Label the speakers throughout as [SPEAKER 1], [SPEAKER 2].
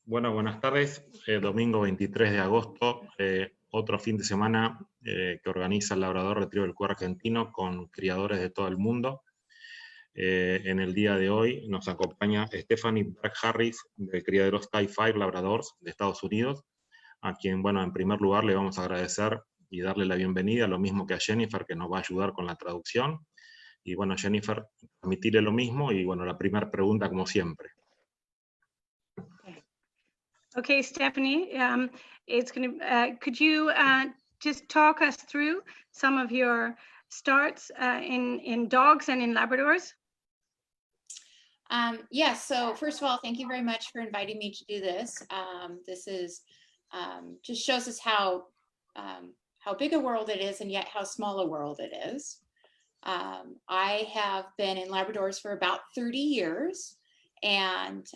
[SPEAKER 1] Bueno, buenas tardes. Domingo 23 de agosto, otro fin de semana que organiza el Labrador Retriever Club argentino con criadores de todo el mundo. En el día de hoy nos acompaña Stephanie Berg del Criadero Skyfire Labradors de Estados Unidos, a quien, bueno, en primer lugar le vamos a agradecer y darle la bienvenida, lo mismo que a Jennifer, que nos va a ayudar con la traducción. Y bueno, Jennifer, permitirle lo mismo y bueno, la primera pregunta como siempre.
[SPEAKER 2] Okay, Stephanie, could you just talk us through some of your starts in dogs and in Labradors?
[SPEAKER 3] Yes, so first of all, thank you very much for inviting me to do this. This is just shows us how big a world it is and yet how small a world it is. I have been in Labradors for about 30 years and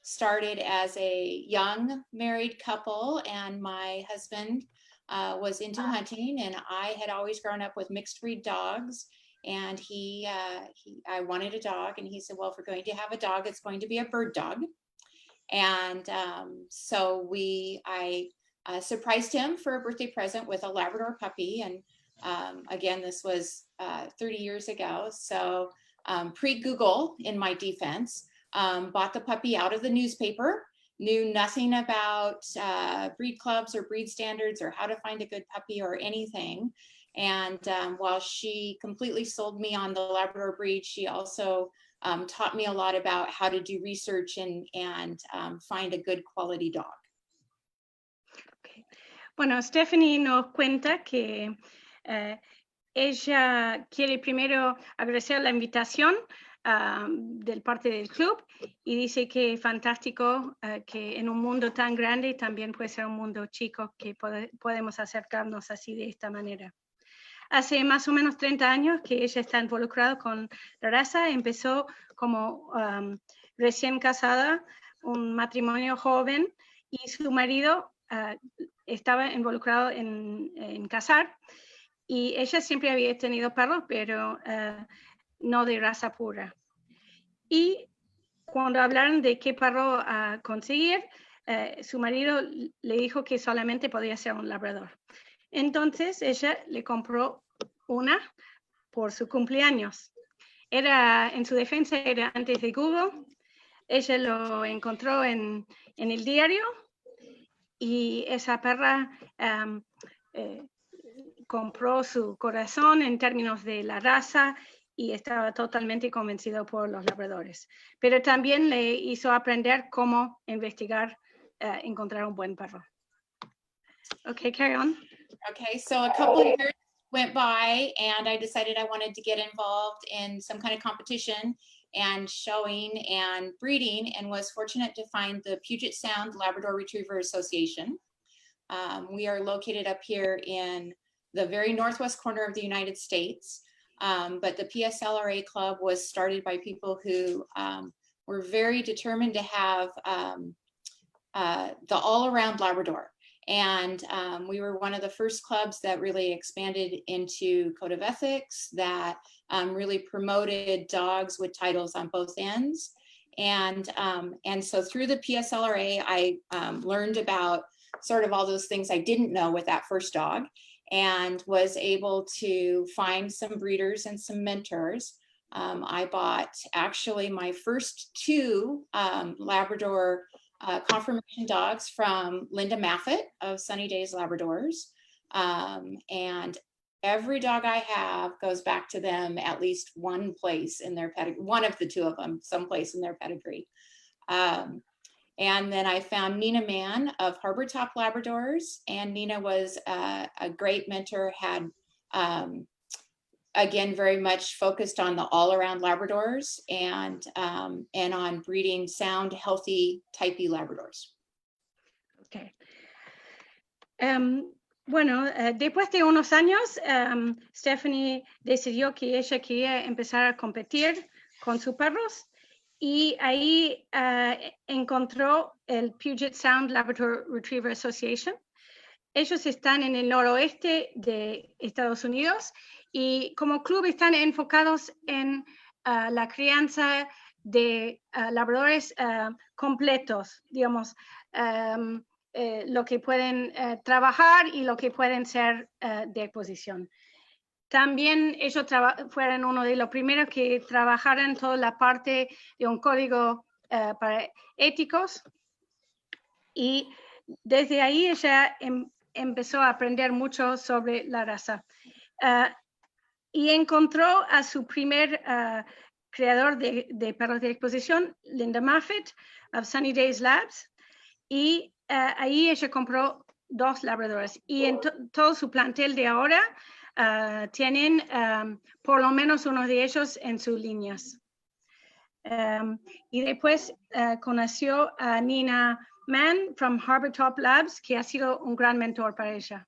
[SPEAKER 3] started as a young married couple, and my husband was into hunting, and I had always grown up with mixed breed dogs, and I wanted a dog, and he said, well, if we're going to have a dog, it's going to be a bird dog. And so I surprised him for a birthday present with a Labrador puppy, and again, this was 30 years ago, so pre-Google in my defense. Bought the puppy out of the newspaper, knew nothing about breed clubs or breed standards or how to find a good puppy or anything. And while she completely sold me on the Labrador breed, she also taught me a lot about how to do research and find a good quality dog.
[SPEAKER 2] Okay. Bueno, Stephanie nos cuenta que ella quiere primero agradecer la invitación del parte del club y dice que es fantástico que en un mundo tan grande también puede ser un mundo chico que podemos acercarnos así de esta manera. Hace más o menos 30 años que ella está involucrada con la raza. Empezó como recién casada, un matrimonio joven, y su marido estaba involucrado en cazar, y ella siempre había tenido perros, pero no de raza pura. Y cuando hablaron de qué perro conseguir, su marido le dijo que solamente podía ser un labrador. Entonces ella le compró una por su cumpleaños. En su defensa, era antes de Google. Ella lo encontró en el diario, y esa perra compró su corazón en términos de la raza, y estaba totalmente convencido por los labradores. Pero también le hizo aprender cómo investigar, encontrar un buen perro. Okay, carry on.
[SPEAKER 3] Okay, so a couple of years went by, and I decided I wanted to get involved in some kind of competition and showing and breeding, and was fortunate to find the Puget Sound Labrador Retriever Association. We are located up here in the very northwest corner of the United States. But the PSLRA club was started by people who were very determined to have the all-around Labrador. And we were one of the first clubs that really expanded into code of ethics, that really promoted dogs with titles on both ends. And so through the PSLRA, I learned about sort of all those things I didn't know with that first dog, and was able to find some breeders and some mentors. I bought actually my first two Labrador confirmation dogs from Linda Maffett of Sunny Days Labradors. And every dog I have goes back to them at least one place in their pedigree, one of the two of them, someplace in their pedigree. And then I found Nina Mann of Harbor Top Labradors, and Nina was a great mentor, had, again, very much focused on the all-around Labradors and on breeding sound, healthy, typey Labradors.
[SPEAKER 2] Okay. Bueno, después de unos años, Stephanie decidió que ella quería empezar a competir con sus perros, y ahí encontró el Puget Sound Labrador Retriever Association. Ellos están en el noroeste de Estados Unidos, y como club están enfocados en la crianza de labradores completos, digamos, lo que pueden trabajar y lo que pueden ser de exposición. También ellos fueron uno de los primeros que trabajaron toda la parte de un código para éticos, y desde ahí ella empezó a aprender mucho sobre la raza. Y encontró a su primer creador de perros de exposición, Linda Moffitt, of Sunny Days Labs, y ahí ella compró 2 labradores, y en todo su plantel de ahora tienen por lo menos uno de ellos en sus líneas. Y después conoció a Nina Mann from Harbor Top Labs, que ha sido un gran mentor para ella.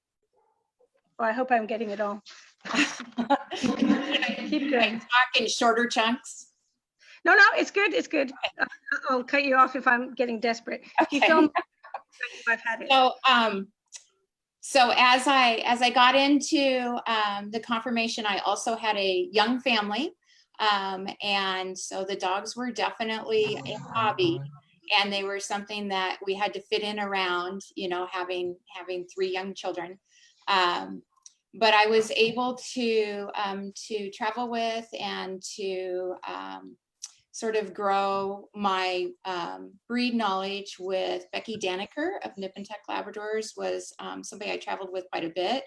[SPEAKER 2] Oh, I hope I'm getting it all. Keep going.
[SPEAKER 3] Talk in shorter chunks.
[SPEAKER 2] No, it's good. It's good. I'll cut you off if I'm getting desperate.
[SPEAKER 3] Okay.
[SPEAKER 2] You film. I've had it.
[SPEAKER 3] So as I got into the confirmation, I also had a young family, and so the dogs were definitely a hobby, and they were something that we had to fit in around, you know, having 3 young children. But I was able to travel with and to sort of grow my breed knowledge with Becky Daniker of Nip and Tuck Labradors. Was somebody I traveled with quite a bit,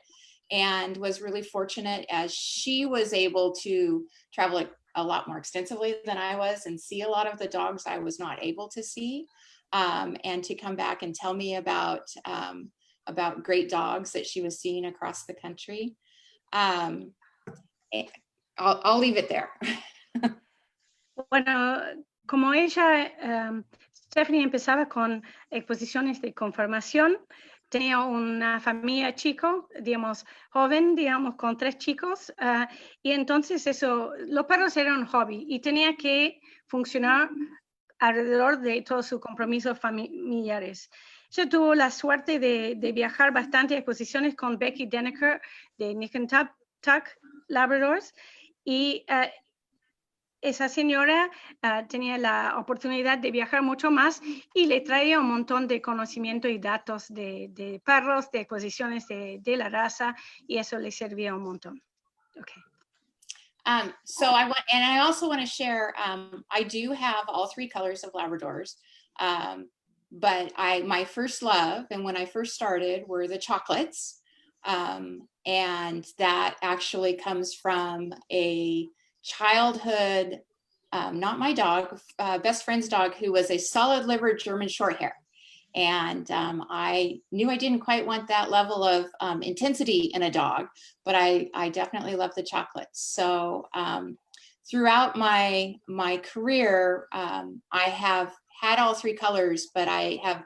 [SPEAKER 3] and was really fortunate as she was able to travel a lot more extensively than I was and see a lot of the dogs I was not able to see, and to come back and tell me about great dogs that she was seeing across the country. I'll leave it there.
[SPEAKER 2] Bueno, como ella, Stephanie empezaba con exposiciones de conformación, tenía una familia chico, digamos, joven, digamos, con 3 chicos, y entonces los perros eran un hobby y tenía que funcionar alrededor de todos sus compromisos familiares. Yo tuve la suerte de viajar bastante a exposiciones con Becky Daniker de Nip and Tuck Labradors, y esa señora tenía la oportunidad de viajar mucho más y le traía un montón de conocimiento y datos de perros, de exposiciones de la raza, y eso le servía un montón. Okay.
[SPEAKER 3] So I also want to share, I do have all 3 colors of Labradors, but my first love, and when I first started, were the chocolates, and that actually comes from a childhood, not my dog, best friend's dog, who was a solid liver German Shorthair. And I knew I didn't quite want that level of intensity in a dog, but I definitely love the chocolates. So throughout my career, I have had all 3 colors, but I have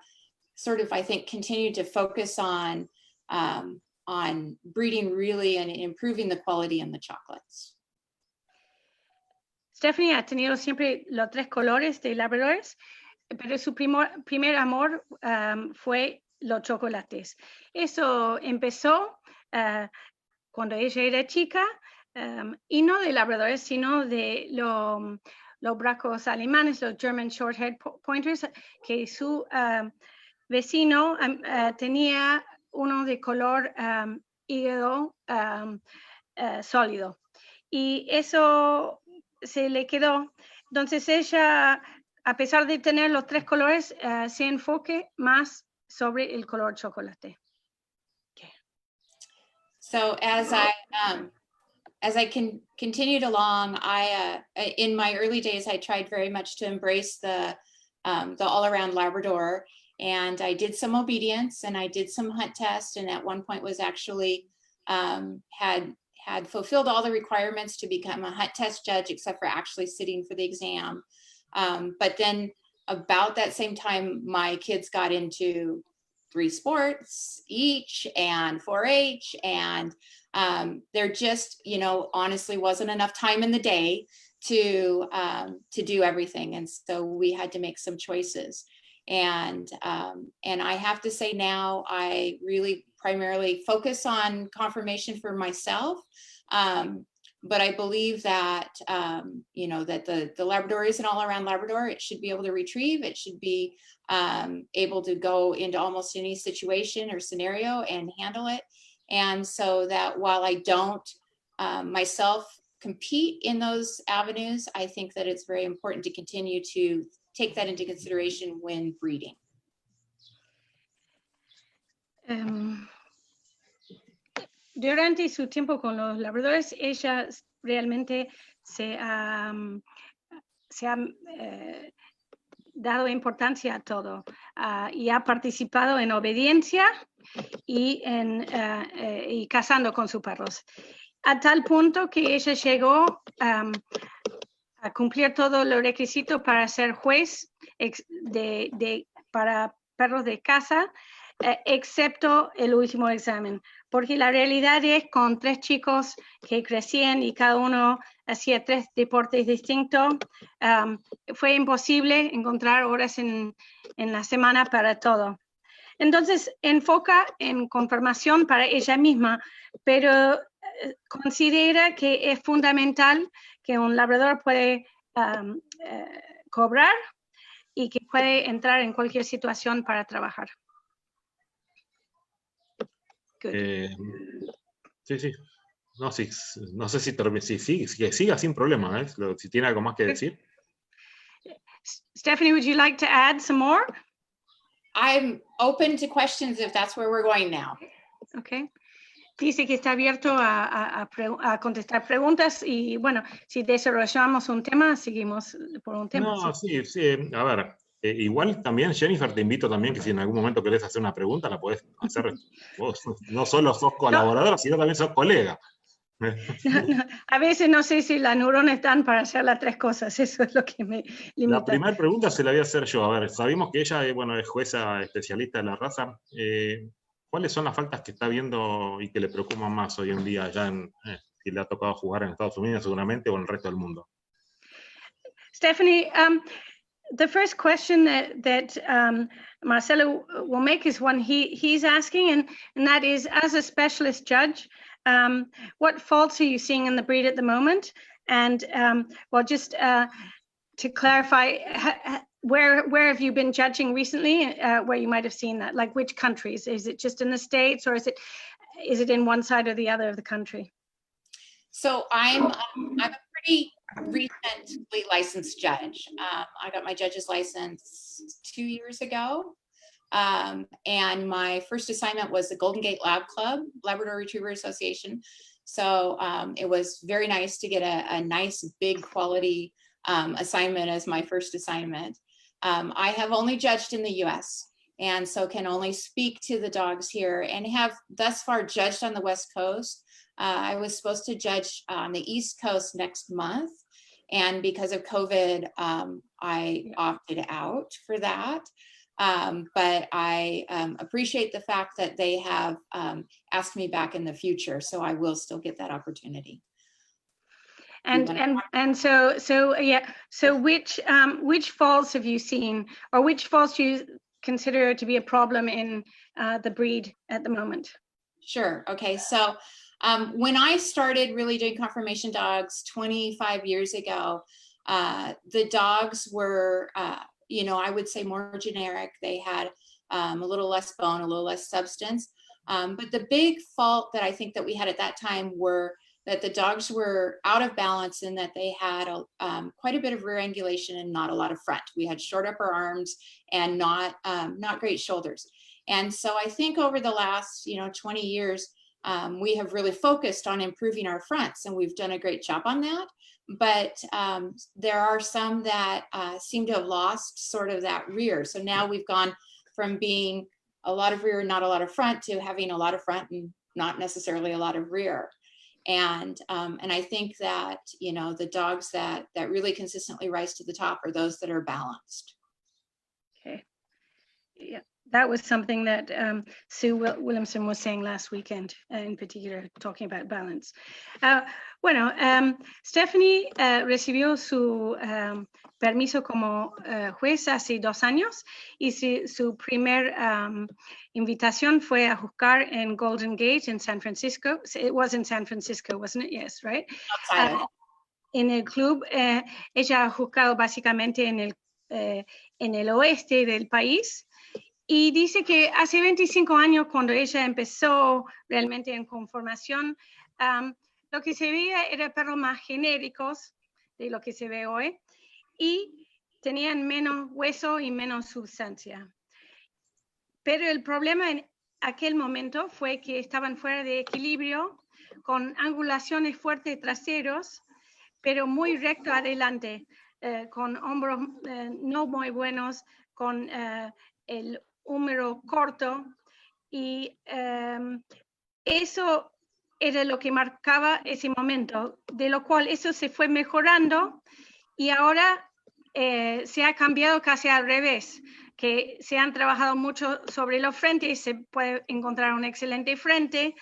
[SPEAKER 3] sort of, I think, continued to focus on breeding really and improving the quality in the chocolates.
[SPEAKER 2] Stephanie ha tenido siempre los 3 colores de Labradors, pero su primer amor fue los chocolates. Eso empezó cuando ella era chica, y no de Labradores, sino de los bracos alemanes, los German Short-Haired Pointers, que su vecino tenía uno de color hígado sólido. Y eso se le quedó. Entonces ella, a pesar de tener los 3 colores, se enfoque más sobre el color chocolate. Okay.
[SPEAKER 3] So as I continued along, in my early days, I tried very much to embrace the all-around Labrador, and I did some obedience and I did some hunt tests, and at one point was actually had fulfilled all the requirements to become a hunt test judge, except for actually sitting for the exam. But then about that same time, my kids got into 3 sports each and 4-H, and there just, you know, honestly wasn't enough time in the day to do everything. And so we had to make some choices. And I have to say now I really primarily focus on conformation for myself. But I believe that, you know, that the Labrador is an all-around Labrador. It should be able to retrieve. It should be able to go into almost any situation or scenario and handle it. And so that while I don't myself compete in those avenues, I think that it's very important to continue to take that into consideration when breeding.
[SPEAKER 2] Durante su tiempo con los labradores, ella realmente se ha dado importancia a todo y ha participado en obediencia y cazando con sus perros, a tal punto que ella llegó a cumplir todos los requisitos para ser juez para perros de caza, excepto el último examen, porque la realidad es con 3 chicos que crecían y cada uno hacía 3 deportes distintos, fue imposible encontrar horas en la semana para todo. Entonces enfoca en confirmación para ella misma, pero considera que es fundamental que un labrador puede cobrar y que puede entrar en cualquier situación para trabajar.
[SPEAKER 1] Sí, sí. No, sí, no sé si siga sin problema, ¿eh? Si tiene algo más que decir.
[SPEAKER 2] Stephanie, would you like to add some more?
[SPEAKER 3] I'm open to questions if that's where we're going now.
[SPEAKER 2] Okay. Dice que está abierto a contestar preguntas y bueno, si desarrollamos un tema, seguimos por un tema.
[SPEAKER 1] No, sí, a ver, igual también, Jennifer, te invito también que si en algún momento querés hacer una pregunta, la podés hacer vos. No solo sos colaboradora, sino también sos colega.
[SPEAKER 2] No, a veces no sé si las neuronas están para hacer las 3 cosas, eso es lo que me limita.
[SPEAKER 1] La primera pregunta se la voy a hacer yo. A ver, sabemos que ella bueno, es jueza especialista de la raza. ¿Cuáles son las faltas que está viendo y que le preocupan más hoy en día, allá si le ha tocado jugar en Estados Unidos seguramente o en el resto del mundo?
[SPEAKER 2] Stephanie, the first question that Marcelo will make is one he's asking, and that is, as a specialist judge, what faults are you seeing in the breed at the moment? And well, just to clarify, where have you been judging recently, where you might have seen that? Like which countries? Is it just in the States, or is it in one side or the other of the country?
[SPEAKER 3] So I'm a pretty recently licensed judge. I got my judge's license 2 years ago. And my first assignment was the Golden Gate Lab Club, Labrador Retriever Association. So it was very nice to get a nice big quality assignment as my first assignment. I have only judged in the US, and so can only speak to the dogs here, and have thus far judged on the West Coast. I was supposed to judge on the East Coast next month, and because of COVID, I opted out for that. But I appreciate the fact that they have asked me back in the future, so I will still get that opportunity.
[SPEAKER 2] And so yeah. So which faults have you seen, or which faults do you consider to be a problem in the breed at the moment?
[SPEAKER 3] Sure. Okay. So when I started really doing conformation dogs 25 years ago, the dogs were, you know, I would say more generic. They had a little less bone, a little less substance. But the big fault that I think that we had at that time were that the dogs were out of balance, and that they had quite a bit of rear angulation and not a lot of front. We had short upper arms and not great shoulders. And so I think over the last 20 years, we have really focused on improving our fronts, and we've done a great job on that. But there are some that seem to have lost sort of that rear. So now we've gone from being a lot of rear and not a lot of front to having a lot of front and not necessarily a lot of rear. And I think that, the dogs that really consistently rise to the top are those that are balanced.
[SPEAKER 2] Okay. Yeah. that was something that Sue Williamson was saying last weekend, in particular, talking about balance. Stephanie recibió su permiso como juez hace 2 años y su primer invitación fue a juzgar en Golden Gate en San Francisco. It was in San Francisco, wasn't it? Yes, right? En el club, ella ha juzgado básicamente en el oeste del país. Y dice que hace 25 años, cuando ella empezó realmente en conformación, lo que se veía era perros más genéricos de lo que se ve hoy y tenían menos hueso y menos sustancia. Pero el problema en aquel momento fue que estaban fuera de equilibrio, con angulaciones fuertes traseros, pero muy recto adelante, con hombros no muy buenos, con el húmero corto, y eso era lo que marcaba ese momento, de lo cual eso se fue mejorando y ahora se ha cambiado casi al revés, que se han trabajado mucho sobre los frentes y se puede encontrar un excelente frente,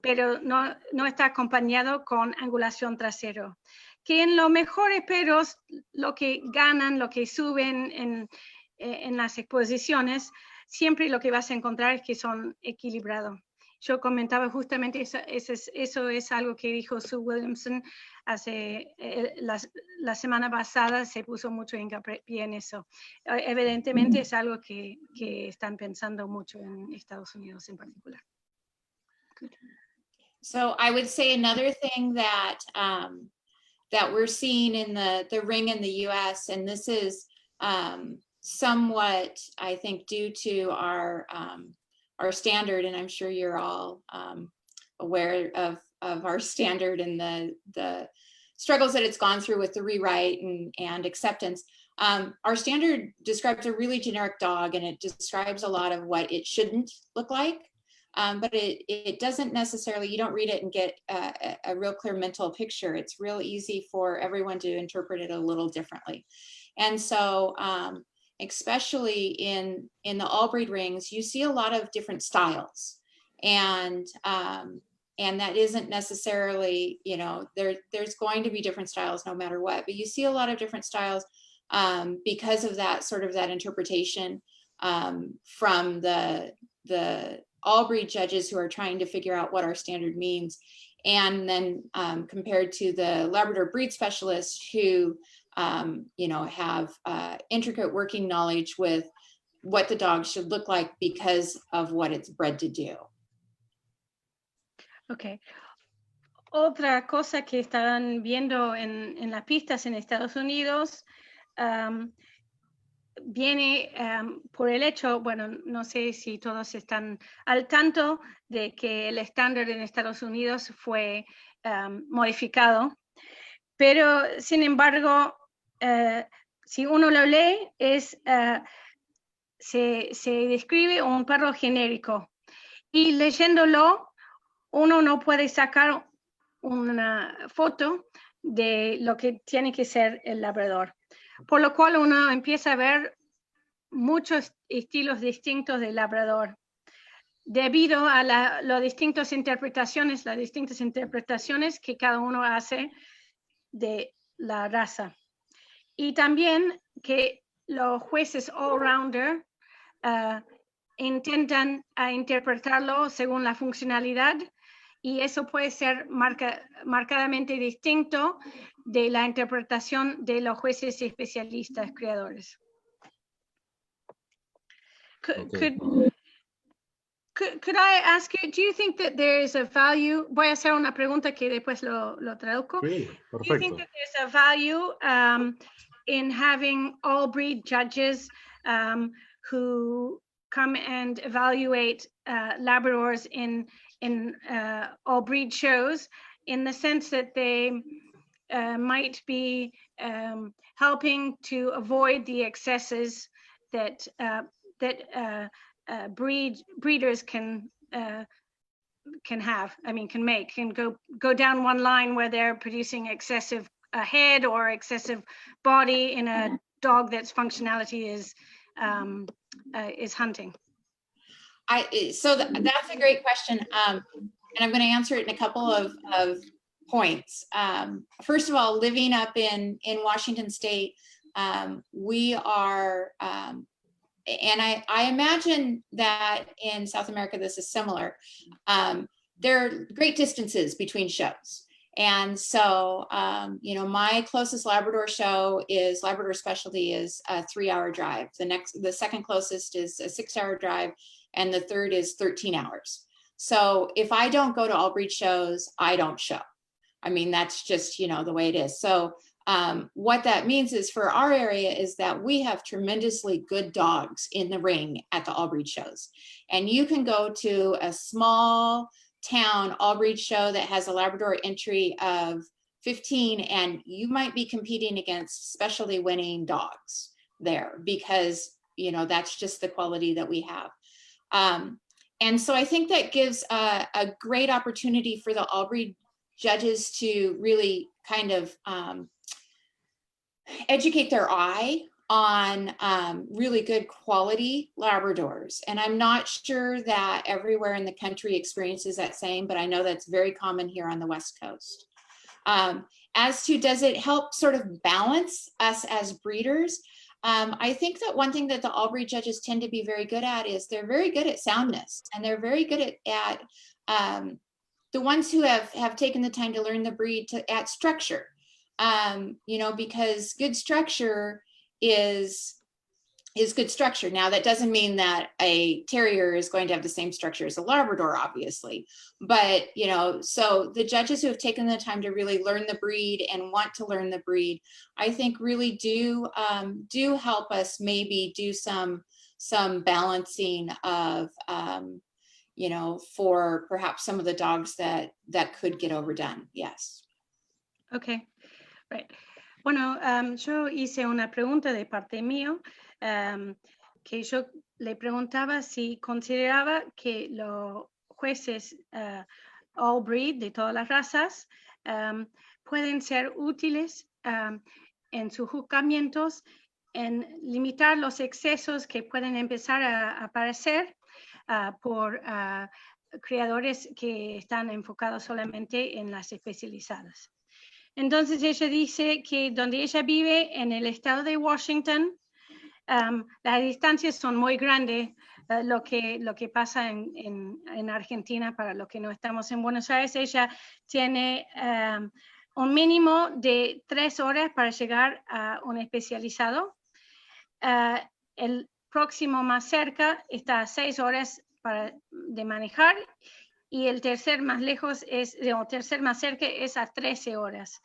[SPEAKER 2] pero no está acompañado con angulación trasero. Que en los mejores perros, lo que ganan, lo que suben en las exposiciones, siempre lo que vas a encontrar es que son equilibrados. Yo comentaba justamente eso es algo que dijo Sue Williamson hace la semana pasada, se puso mucho hincapié en eso. Evidentemente es algo que están pensando mucho en Estados Unidos en particular.
[SPEAKER 3] So I would say another thing that that we're seeing in the ring in the US, and this is somewhat, I think, due to our standard, and I'm sure you're all aware of our standard and the struggles that it's gone through with the rewrite and acceptance. Our standard describes a really generic dog, and it describes a lot of what it shouldn't look like, but it doesn't necessarily, you don't read it and get a real clear mental picture. It's real easy for everyone to interpret it a little differently. And so, especially in the all breed rings, you see a lot of different styles, and that isn't necessarily, you know, there's going to be different styles no matter what, but you see a lot of different styles because of that sort of that interpretation from the all breed judges who are trying to figure out what our standard means, and then compared to the Labrador breed specialists who you know, have intricate working knowledge with what the dog should look like because of what it's bred to do.
[SPEAKER 2] Okay. Otra cosa que están viendo en las pistas en Estados Unidos viene por el hecho, bueno, no sé si todos están al tanto de que el estándar en Estados Unidos fue modificado, pero sin embargo, si uno lo lee, se describe un perro genérico, y leyéndolo uno no puede sacar una foto de lo que tiene que ser el labrador, por lo cual uno empieza a ver muchos estilos distintos de labrador debido a las distintas interpretaciones que cada uno hace de la raza. Y también que los jueces all-rounder intentan interpretarlo según la funcionalidad, y eso puede ser marcadamente distinto de la interpretación de los jueces y especialistas criadores. Could I ask you, do you think that there is a value? Voy a hacer una pregunta que después lo traduzco.
[SPEAKER 1] Sí, perfecto.
[SPEAKER 2] Do you think that there's a value in having all breed judges who come and evaluate Labradors in all breed shows, in the sense that they might be helping to avoid the excesses that breeders can have, can go down one line where they're producing excessive head or excessive body in a dog that's functionality is hunting?
[SPEAKER 3] That's a great question. And I'm going to answer it in a couple of points. First of all, living up in Washington State, we are, and I imagine that in South America, this is similar. There are great distances between shows. And so, you know, my closest Labrador show is Labrador Specialty is a 3-hour drive. The second closest is a 6-hour drive. And the third is 13 hours. So if I don't go to all breed shows, I don't show. I mean, that's just, you know, the way it is. So what that means is for our area is that we have tremendously good dogs in the ring at the all breed shows. And you can go to a small town all breed show that has a Labrador entry of 15 and you might be competing against specialty winning dogs there because, you know, that's just the quality that we have. And so I think that gives a great opportunity for the all breed judges to really kind of educate their eye on really good quality Labradors. And I'm not sure that everywhere in the country experiences that same, but I know that's very common here on the West Coast. As to, does it help sort of balance us as breeders? I think that one thing that the all breed judges tend to be very good at is they're very good at soundness, and they're very good at the ones who have taken the time to learn the breed at structure, you know, because good structure is good structure. Now, that doesn't mean that a terrier is going to have the same structure as a Labrador, obviously, but, you know, so the judges who have taken the time to really learn the breed and want to learn the breed, I think really do help us maybe do some balancing of, you know, for perhaps some of the dogs that could get overdone. Yes.
[SPEAKER 2] Okay, right. Bueno, yo hice una pregunta de parte mío, que yo le preguntaba si consideraba que los jueces all breed de todas las razas pueden ser útiles en sus juzgamientos en limitar los excesos que pueden empezar a aparecer por criadores que están enfocados solamente en las especializadas. Entonces ella dice que donde ella vive, en el estado de Washington, las distancias son muy grandes, lo que pasa en Argentina, para los que no estamos en Buenos Aires. Ella tiene un mínimo de 3 horas para llegar a un especializado. El próximo más cerca está a 6 horas de manejar, y el tercer más lejos tercer más cerca es a 13 horas.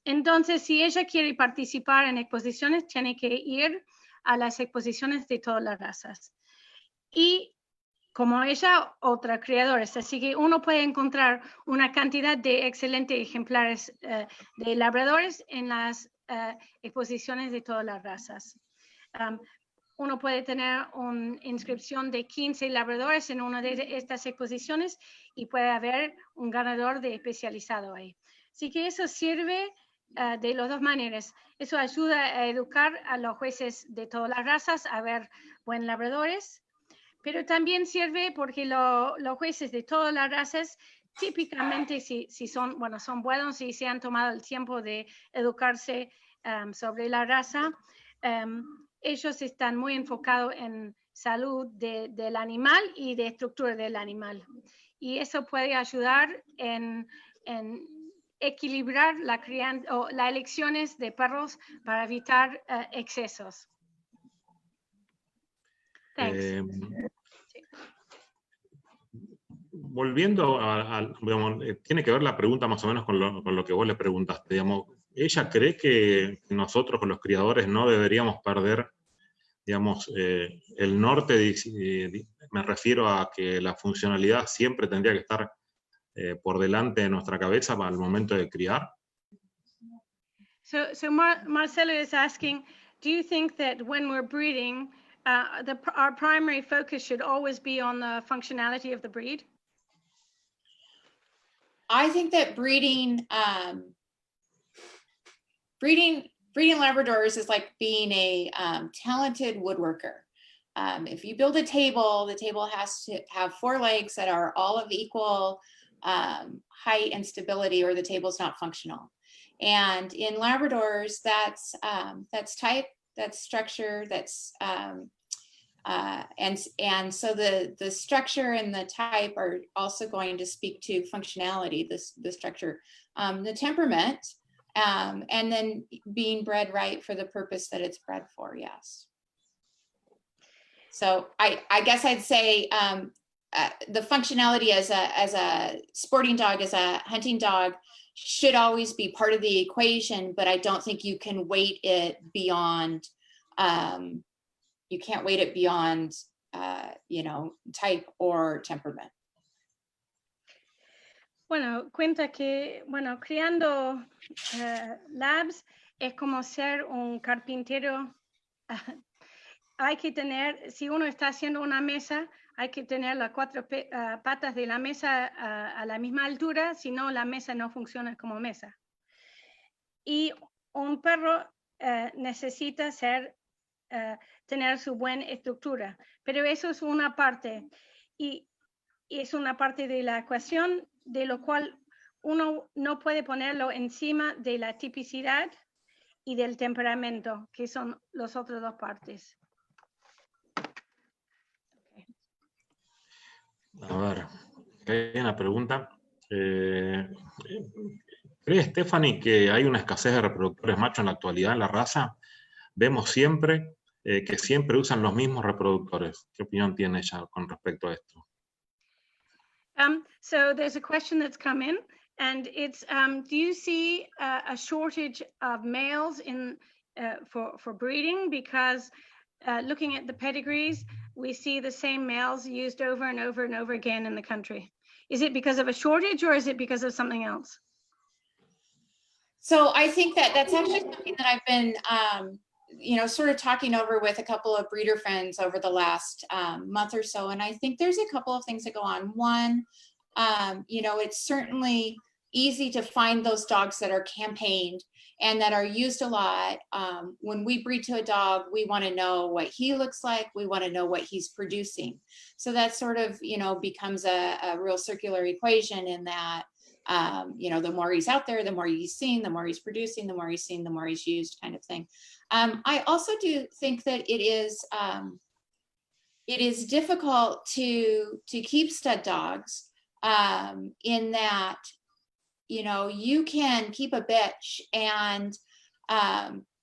[SPEAKER 2] Entonces, si ella quiere participar en exposiciones, tiene que ir a las exposiciones de todas las razas. Y como ella, otra criadora, así que uno puede encontrar una cantidad de excelentes ejemplares de labradores en las exposiciones de todas las razas. Uno puede tener una inscripción de 15 labradores en una de estas exposiciones y puede haber un ganador de especializado ahí. Así que eso sirve de las dos maneras. Eso ayuda a educar a los jueces de todas las razas a ver buenos labradores, pero también sirve porque los jueces de todas las razas típicamente si son buenos y se han tomado el tiempo de educarse sobre la raza, ellos están muy enfocados en salud del animal y de estructura del animal. Y eso puede ayudar en equilibrar la crianza o las elecciones de perros para evitar excesos. Thanks.
[SPEAKER 1] Volviendo digamos, tiene que ver la pregunta más o menos con lo que vos le preguntaste, digamos. ¿Ella cree que nosotros, con los criadores, no deberíamos perder, digamos, el norte? Me refiero a que la funcionalidad siempre tendría que estar por delante de nuestra cabeza para el momento de criar.
[SPEAKER 2] So Marcelo is asking, do you think that when we're breeding, our primary focus should always be on the functionality of the breed?
[SPEAKER 3] I think that breeding Labradors is like being a talented woodworker. if you build a table, the table has to have 4 legs that are all of equal height and stability, or the table's not functional. And in Labradors, that's type, that's structure, that's and so the structure and the type are also going to speak to functionality, the structure, the temperament, and then being bred right for the purpose that it's bred for. Yes. So I guess I'd say the functionality as a sporting dog, as a hunting dog, should always be part of the equation, but I don't think you can weight it beyond, you can't weight it beyond, you know, type or temperament.
[SPEAKER 2] Bueno, cuenta que, bueno, criando labs es como ser un carpintero. Hay que tener, si uno está haciendo una mesa, hay que tener las 4 patas de la mesa a la misma altura, si no la mesa no funciona como mesa. Y un perro necesita tener su buena estructura, pero eso es una parte, y es una parte de la ecuación, de lo cual uno no puede ponerlo encima de la tipicidad y del temperamento, que son las otras 2 partes.
[SPEAKER 1] A ver, hay una pregunta. ¿Cree Stephanie que hay una escasez de reproductores machos en la actualidad en la raza? Vemos siempre que siempre usan los mismos reproductores. ¿Qué opinión tiene ella con respecto a esto?
[SPEAKER 2] So there's a question that's come in, and it's, do you see a shortage of males for breeding? Because looking at the pedigrees, we see the same males used over and over and over again in the country. Is it because of a shortage, or is it because of something else?
[SPEAKER 3] So I think that's actually something that I've been, you know, sort of talking over with a couple of breeder friends over the last month or so. And I think there's a couple of things that go on. One, you know, it's certainly easy to find those dogs that are campaigned and that are used a lot. When we breed to a dog, we want to know what he looks like. We want to know what he's producing. So that sort of, you know, becomes a real circular equation in that, you know, the more he's out there, the more he's seen, the more he's producing, the more he's seen, the more he's used, kind of thing. I also do think that it is difficult to keep stud dogs in that, you know, you can keep a bitch and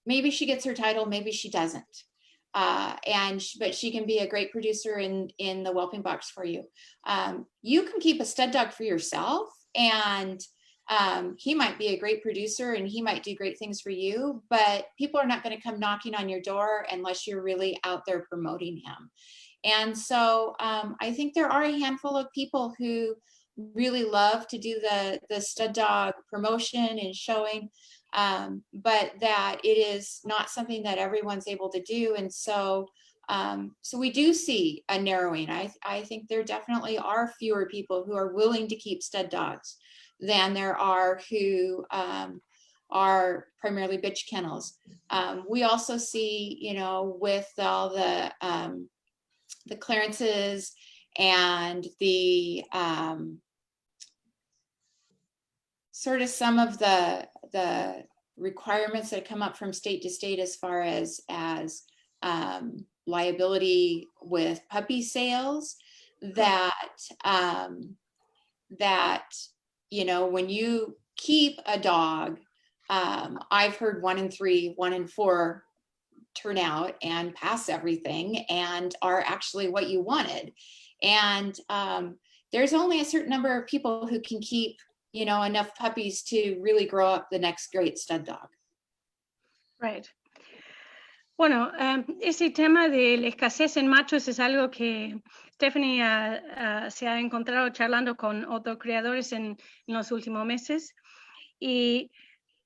[SPEAKER 3] maybe she gets her title, maybe she doesn't. But she can be a great producer in the whelping box for you. You can keep a stud dog for yourself, and he might be a great producer and he might do great things for you, but people are not going to come knocking on your door unless you're really out there promoting him. And so I think there are a handful of people who really love to do the stud dog promotion and showing, but that it is not something that everyone's able to do. And so so we do see a narrowing. I think there definitely are fewer people who are willing to keep stud dogs than there are who are primarily bitch kennels. We also see, you know, with all the clearances and the sort of some of the requirements that come up from state to state as far as liability with puppy sales, that you know, when you keep a dog, I've heard 1 in 3, 1 in 4 turn out and pass everything and are actually what you wanted. And there's only a certain number of people who can keep, you know, enough puppies to really grow up the next great stud dog.
[SPEAKER 2] Right. Bueno, ese tema de la escasez en machos es algo que Stephanie se ha encontrado charlando con otros criadores en los últimos meses. Y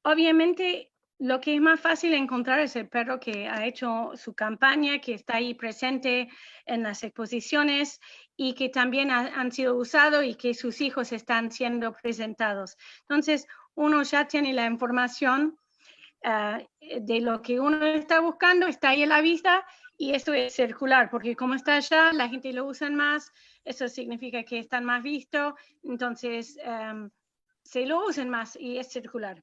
[SPEAKER 2] obviamente lo que es más fácil encontrar es el perro que ha hecho su campaña, que está ahí presente en las exposiciones y que también han sido usados y que sus hijos están siendo presentados. Entonces, uno ya tiene la información de lo que uno está buscando, está ahí a la vista Y esto es circular, porque como está allá, la gente lo usa más, eso significa que están más vistos, entonces se lo usan más y es circular.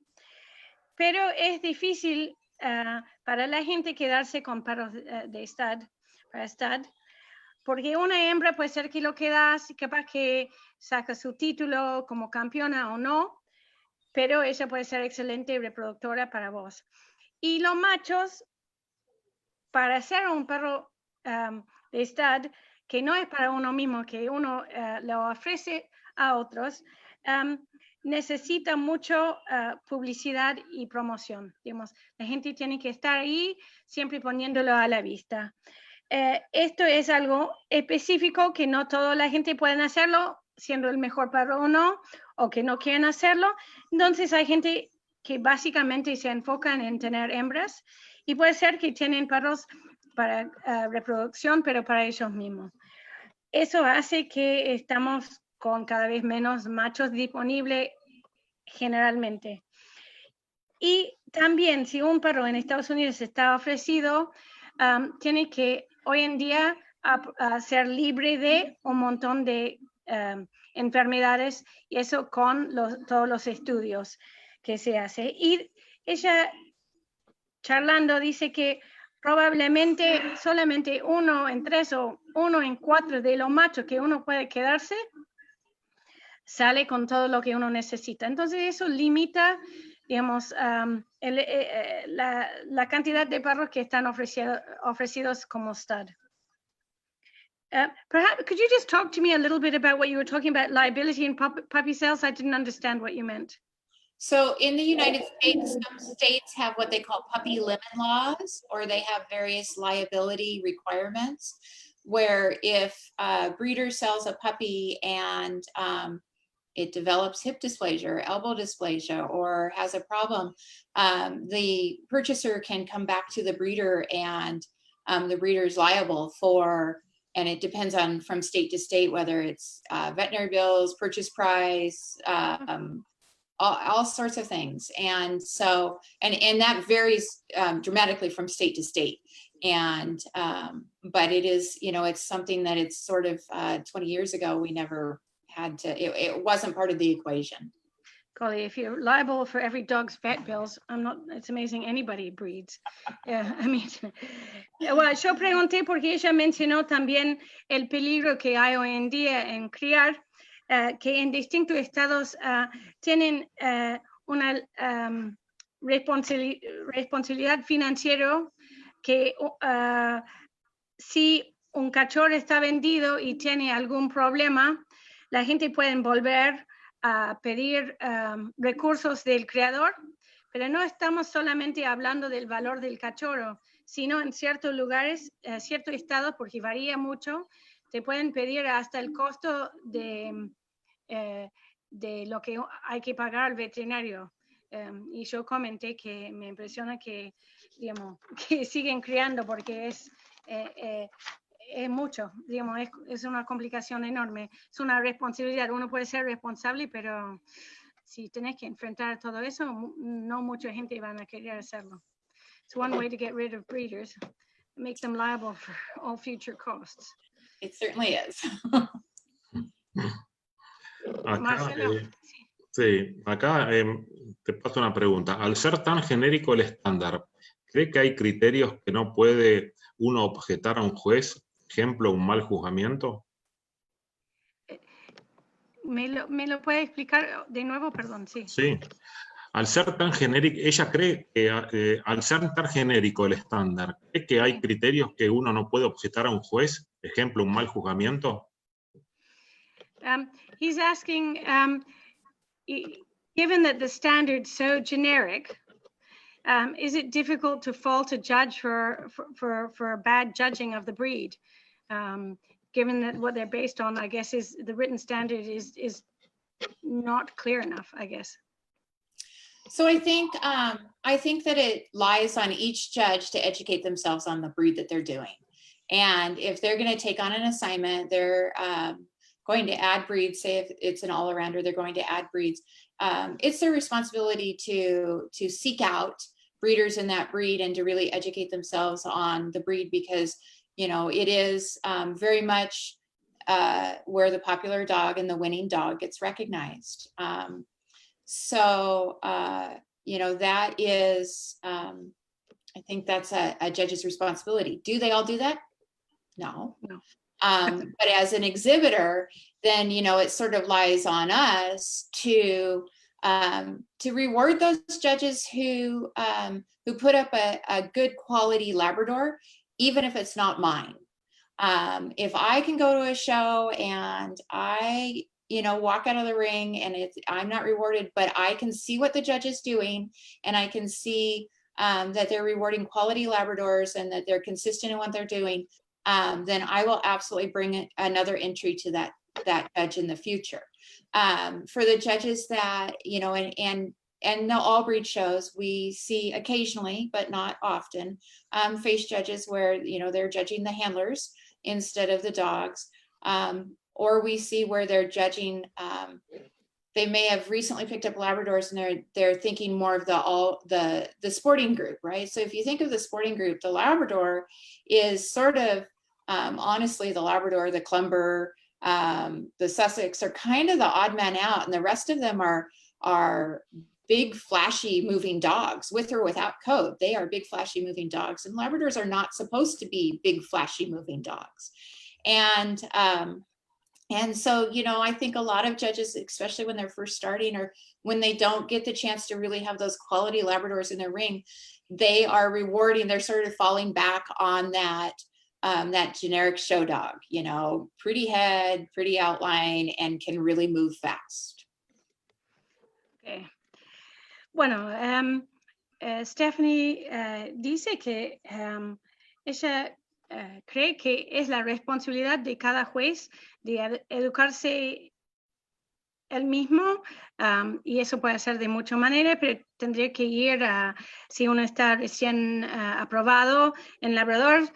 [SPEAKER 2] Pero es difícil para la gente quedarse con perros de stud, para stud, porque una hembra puede ser que lo quedas, capaz que saca su título como campeona o no, pero ella puede ser excelente reproductora para vos. Y los machos, para ser un perro de stud, que no es para uno mismo, que uno lo ofrece a otros, necesita mucho publicidad y promoción. Digamos, la gente tiene que estar ahí siempre poniéndolo a la vista. Esto es algo específico que no toda la gente puede hacerlo, siendo el mejor perro o no, o que no quieren hacerlo. Entonces hay gente que básicamente se enfocan en tener hembras y puede ser que tienen perros para reproducción, pero para ellos mismos. Eso hace que estamos con cada vez menos machos disponibles generalmente. Y también si un perro en Estados Unidos está ofrecido, tiene que hoy en día ser libre de un montón de enfermedades, y eso con todos los estudios que se hace. Y ella, charlando, dice que probablemente solamente 1 en 3 o 1 en 4 de los machos que uno puede quedarse sale con todo lo que uno necesita. Entonces eso limita, digamos, la cantidad de perros que están ofrecidos como stud. Perhaps, could you just talk to me a little bit about what you were talking about, liability in puppy sales? I didn't understand what you meant.
[SPEAKER 3] So in the United States, some states have what they call puppy limit laws, or they have various liability requirements, where if a breeder sells a puppy and it develops hip dysplasia or elbow dysplasia or has a problem, the purchaser can come back to the breeder, and the breeder is liable for, and it depends on from state to state, whether it's veterinary bills, purchase price, all sorts of things. And so, and that varies dramatically from state to state. And, but it is, you know, it's something that it's sort of 20 years ago, we never had to, it wasn't part of the equation.
[SPEAKER 2] Golly, if you're liable for every dog's vet bills, it's amazing anybody breeds. I mean, well, yo pregunté porque ella mencionó también el peligro que hay hoy en día en criar, que en distintos estados tienen una responsabilidad financiera, que si un cachorro está vendido y tiene algún problema, la gente puede volver a pedir recursos del criador, pero no estamos solamente hablando del valor del cachorro, sino en ciertos lugares, ciertos estados, porque varía mucho, te pueden pedir hasta el costo de lo que hay que pagar al veterinario. Y yo comenté que me impresiona que, digamos, que siguen criando, porque es mucho, digamos, es una complicación enorme, es una responsabilidad. Uno puede ser responsable, pero si tenés que enfrentar todo eso, no mucha gente van a querer hacerlo. It's one way to get rid of breeders, make them liable for all future costs.
[SPEAKER 3] It certainly is.
[SPEAKER 1] Acá, sí, acá te paso una pregunta. Al ser tan genérico el estándar, ¿cree que hay criterios que no puede uno objetar a un juez? Ejemplo, un mal juzgamiento.
[SPEAKER 2] ¿Me lo puede explicar de nuevo? Perdón, sí.
[SPEAKER 1] Sí. Al ser tan genérico, ella cree que al ser tan genérico el estándar, ¿cree que hay criterios que uno no puede objetar a un juez? Ejemplo, un mal juzgamiento.
[SPEAKER 2] He's asking, given that the standard's so generic, is it difficult to fault a judge for bad judging of the breed? Given that what they're based on, I guess, is the written standard is not clear enough, I guess.
[SPEAKER 3] So I think that it lies on each judge to educate themselves on the breed that they're doing. And if they're going to take on an assignment, they're going to add breeds, say if it's an all-arounder, they're going to add breeds. It's their responsibility to seek out breeders in that breed and to really educate themselves on the breed, because, you know, it is very much where the popular dog and the winning dog gets recognized. You know, that is, I think that's a judge's responsibility. Do they all do that? No. But as an exhibitor, then, you know, it sort of lies on us to reward those judges who put up a good quality Labrador, even if it's not mine. If I can go to a show and I, you know, walk out of the ring and I'm not rewarded, but I can see what the judge is doing, and I can see that they're rewarding quality Labradors and that they're consistent in what they're doing, then I will absolutely bring another entry to that judge in the future. For the judges that, you know, and the all breed shows, we see occasionally, but not often, face judges where, you know, they're judging the handlers instead of the dogs. Or we see where they're judging, they may have recently picked up Labradors and they're thinking more of the sporting group, right? So if you think of the sporting group, the Labrador is sort of, honestly, the Labrador, the Clumber, the Sussex are kind of the odd man out, and the rest of them are big, flashy, moving dogs, with or without coat. They are big, flashy, moving dogs, and Labradors are not supposed to be big, flashy, moving dogs. And so, you know, I think a lot of judges, especially when they're first starting or when they don't get the chance to really have those quality Labradors in their ring, they are rewarding, they're sort of falling back on that generic show dog, you know, pretty head, pretty outline, and can really move fast.
[SPEAKER 2] Okay. Bueno, Stephanie dice que ella cree que es la responsabilidad de cada juez de educarse él mismo, y eso puede ser de muchas maneras, pero tendría que ir si uno está recién aprobado en Labrador,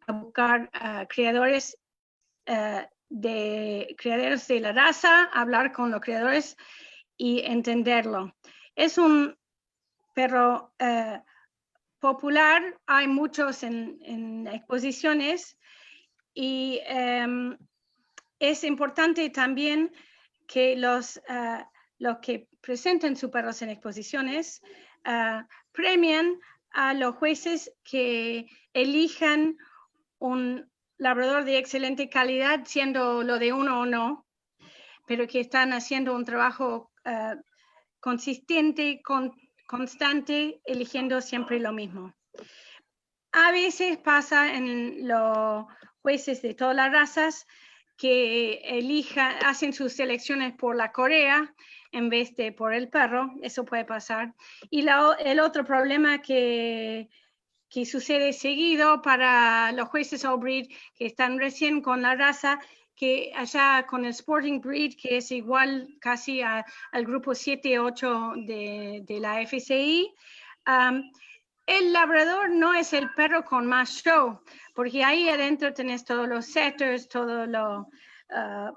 [SPEAKER 2] a buscar criadores de criaderos de la raza, hablar con los criadores y entenderlo. Es un perro popular, hay muchos en exposiciones, y es importante también que los que presentan sus perros en exposiciones premian a los jueces que elijan un labrador de excelente calidad, siendo lo de uno o no, pero que están haciendo un trabajo consistente, constante, eligiendo siempre lo mismo. A veces pasa en los jueces de todas las razas que hacen sus selecciones por la correa en vez de por el perro. Eso puede pasar. Y el otro problema que sucede seguido para los jueces all breed que están recién con la raza, que allá con el sporting breed, que es igual casi al grupo 7-8 de la FCI, el labrador no es el perro con más show, porque ahí adentro tenés todos los setters, todos los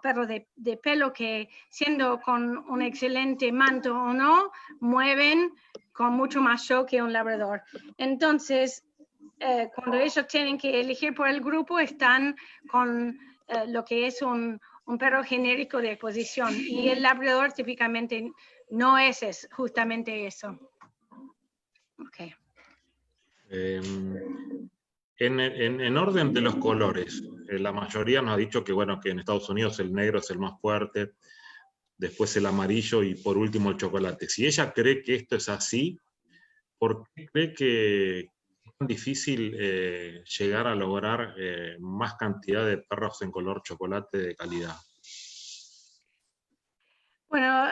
[SPEAKER 2] perros de pelo que, siendo con un excelente manto o no, mueven con mucho más show que un labrador. Entonces, cuando ellos tienen que elegir por el grupo, están con lo que es un perro genérico de exposición, y el labrador típicamente no es justamente eso. Okay.
[SPEAKER 1] En orden de los colores, la mayoría nos ha dicho que, bueno, que en Estados Unidos el negro es el más fuerte, después el amarillo y por último el chocolate. Si ella cree que esto es así, ¿por qué cree que es tan difícil llegar a lograr más cantidad de perros en color chocolate de calidad?
[SPEAKER 2] Bueno,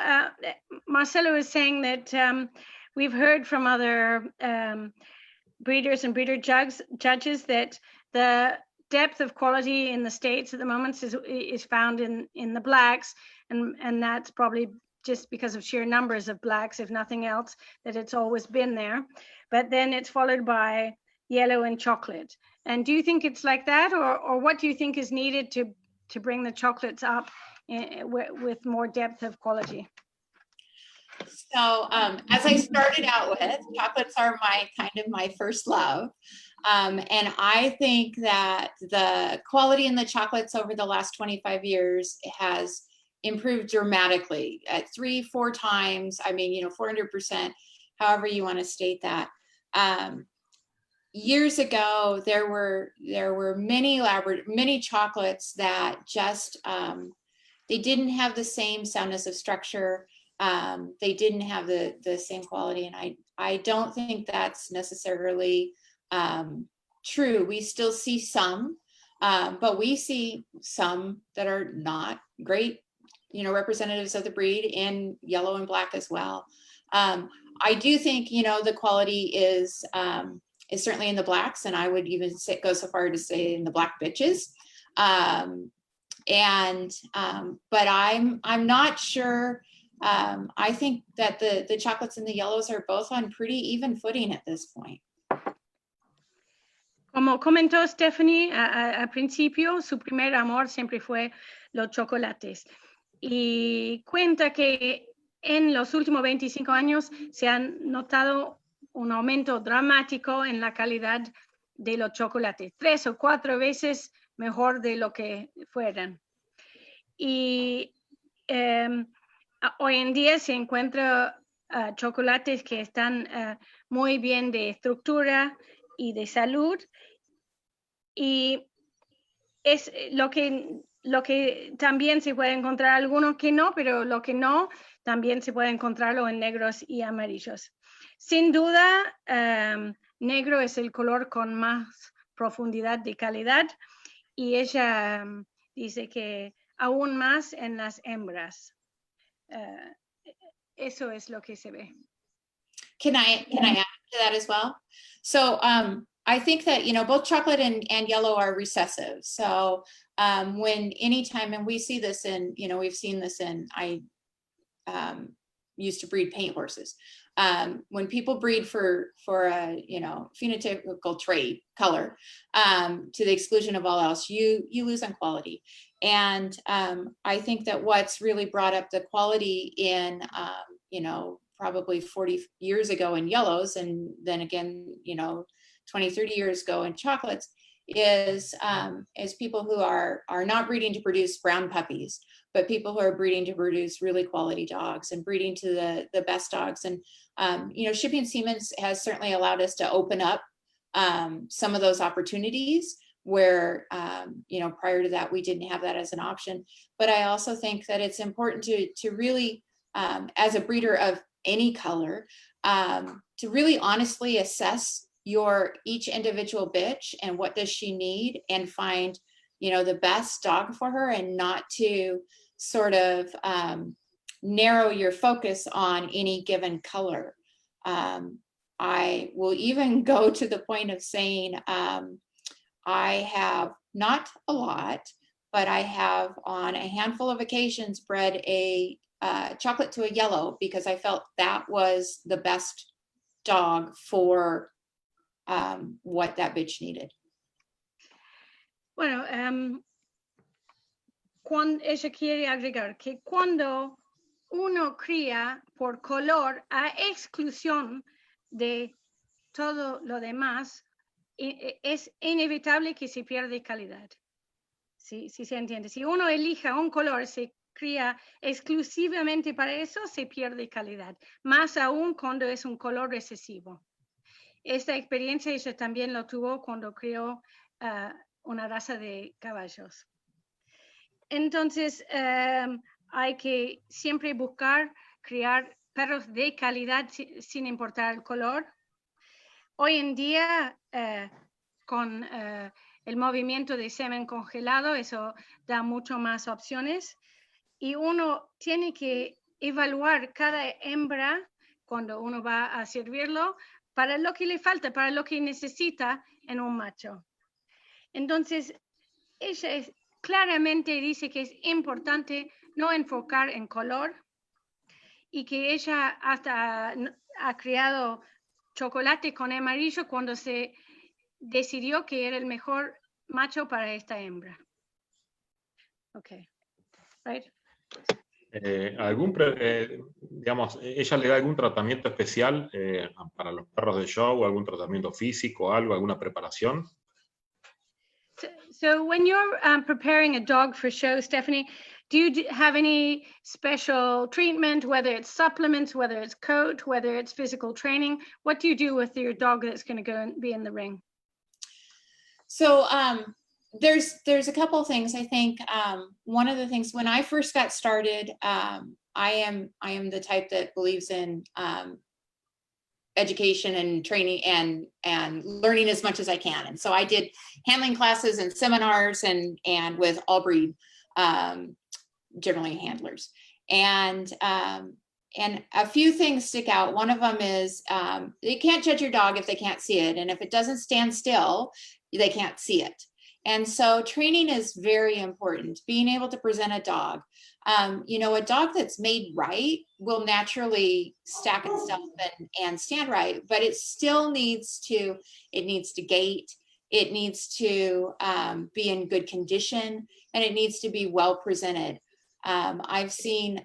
[SPEAKER 2] Marcelo is saying that we've heard from other breeders and breeder judges that the depth of quality in the States at the moment is found in the blacks, and that's probably just because of sheer numbers of blacks, if nothing else, that it's always been there. But then it's followed by yellow and chocolate. And do you think it's like that, or what do you think is needed to bring the chocolates up with more depth of quality?
[SPEAKER 3] So as I started out with, chocolates are my first love. And I think that the quality in the chocolates over the last 25 years has improved dramatically at 3-4 times. I mean, 400%, however you want to state that. Years ago, there were many chocolates that just, they didn't have the same soundness of structure. They didn't have the same quality. And I don't think that's necessarily true. We still see some, but we see some that are not great, representatives of the breed in yellow and black as well. I do think, the quality is certainly in the blacks, and I would even go so far to say in the black bitches. But I'm not sure. I think that the chocolates and the yellows are both on pretty even footing at this point.
[SPEAKER 2] Como comentó Stephanie al principio, su primer amor siempre fue los chocolates. Y cuenta que en los últimos 25 años se han notado un aumento dramático en la calidad de los chocolates, 3 o 4 veces mejor de lo que fueran. Y hoy en día se encuentran chocolates que están muy bien de estructura y de salud, y es lo que también se puede encontrar, algunos que no, pero lo que no, también se puede encontrarlo en negros y amarillos. Sin duda, negro es el color con más profundidad de calidad, y ella dice que aún más en las hembras. Eso es lo que se ve.
[SPEAKER 3] Can I add to that as well? So I think that, both chocolate and yellow are recessive. So anytime, and we see this in, we've seen this in, I used to breed paint horses. When people breed for a, phenotypical trait, color, to the exclusion of all else, you lose on quality. And I think that what's really brought up the quality in, probably 40 years ago in yellows, and then again, 20, 30 years ago in chocolates, is people who are not breeding to produce brown puppies, but people who are breeding to produce really quality dogs and breeding to the best dogs. And, shipping Siemens has certainly allowed us to open up some of those opportunities where, prior to that, we didn't have that as an option. But I also think that it's important to really, as a breeder of any color, to really honestly assess each individual bitch and what does she need, and find, the best dog for her, and not to sort of narrow your focus on any given color. I will even go to the point of saying, I have, not a lot, but I have on a handful of occasions bred a chocolate to a yellow, because I felt that was the best dog for what that bitch needed.
[SPEAKER 2] Bueno, ella quiere agregar que cuando uno cría por color a exclusión de todo lo demás, es inevitable que se pierde calidad. Si se entiende. Si uno elija un color, se cría exclusivamente para eso, se pierde calidad. Más aún cuando es un color recesivo. Esta experiencia ella también lo tuvo cuando crió una raza de caballos. Entonces, hay que siempre buscar criar perros de calidad sin importar el color. Hoy en día, con el movimiento de semen congelado, eso da mucho más opciones, y uno tiene que evaluar cada hembra cuando uno va a servirlo para lo que le falta, para lo que necesita en un macho. Entonces, ella claramente dice que es importante no enfocar en color, y que ella hasta ha criado chocolate con amarillo cuando se decidió que era el mejor macho para esta hembra. Okay, right?
[SPEAKER 1] digamos, ella le da algún tratamiento especial para los perros de show, algún tratamiento físico, algo, alguna preparación?
[SPEAKER 2] So when you're preparing a dog for show, Stephanie, do you have any special treatment, whether it's supplements, whether it's coat, whether it's physical training? What do you do with your dog that's going to go and be in the ring?
[SPEAKER 3] So there's a couple of things. I think one of the things when I first got started, I am the type that believes in education and training and learning as much as I can. And so I did handling classes and seminars and with all breed, generally handlers. And a few things stick out. One of them is you can't judge your dog if they can't see it. And if it doesn't stand still, they can't see it. And so training is very important, being able to present a dog. You know, a dog that's made right will naturally stack itself and stand right, but it still needs to gait, it needs to be in good condition, and it needs to be well presented. I've seen,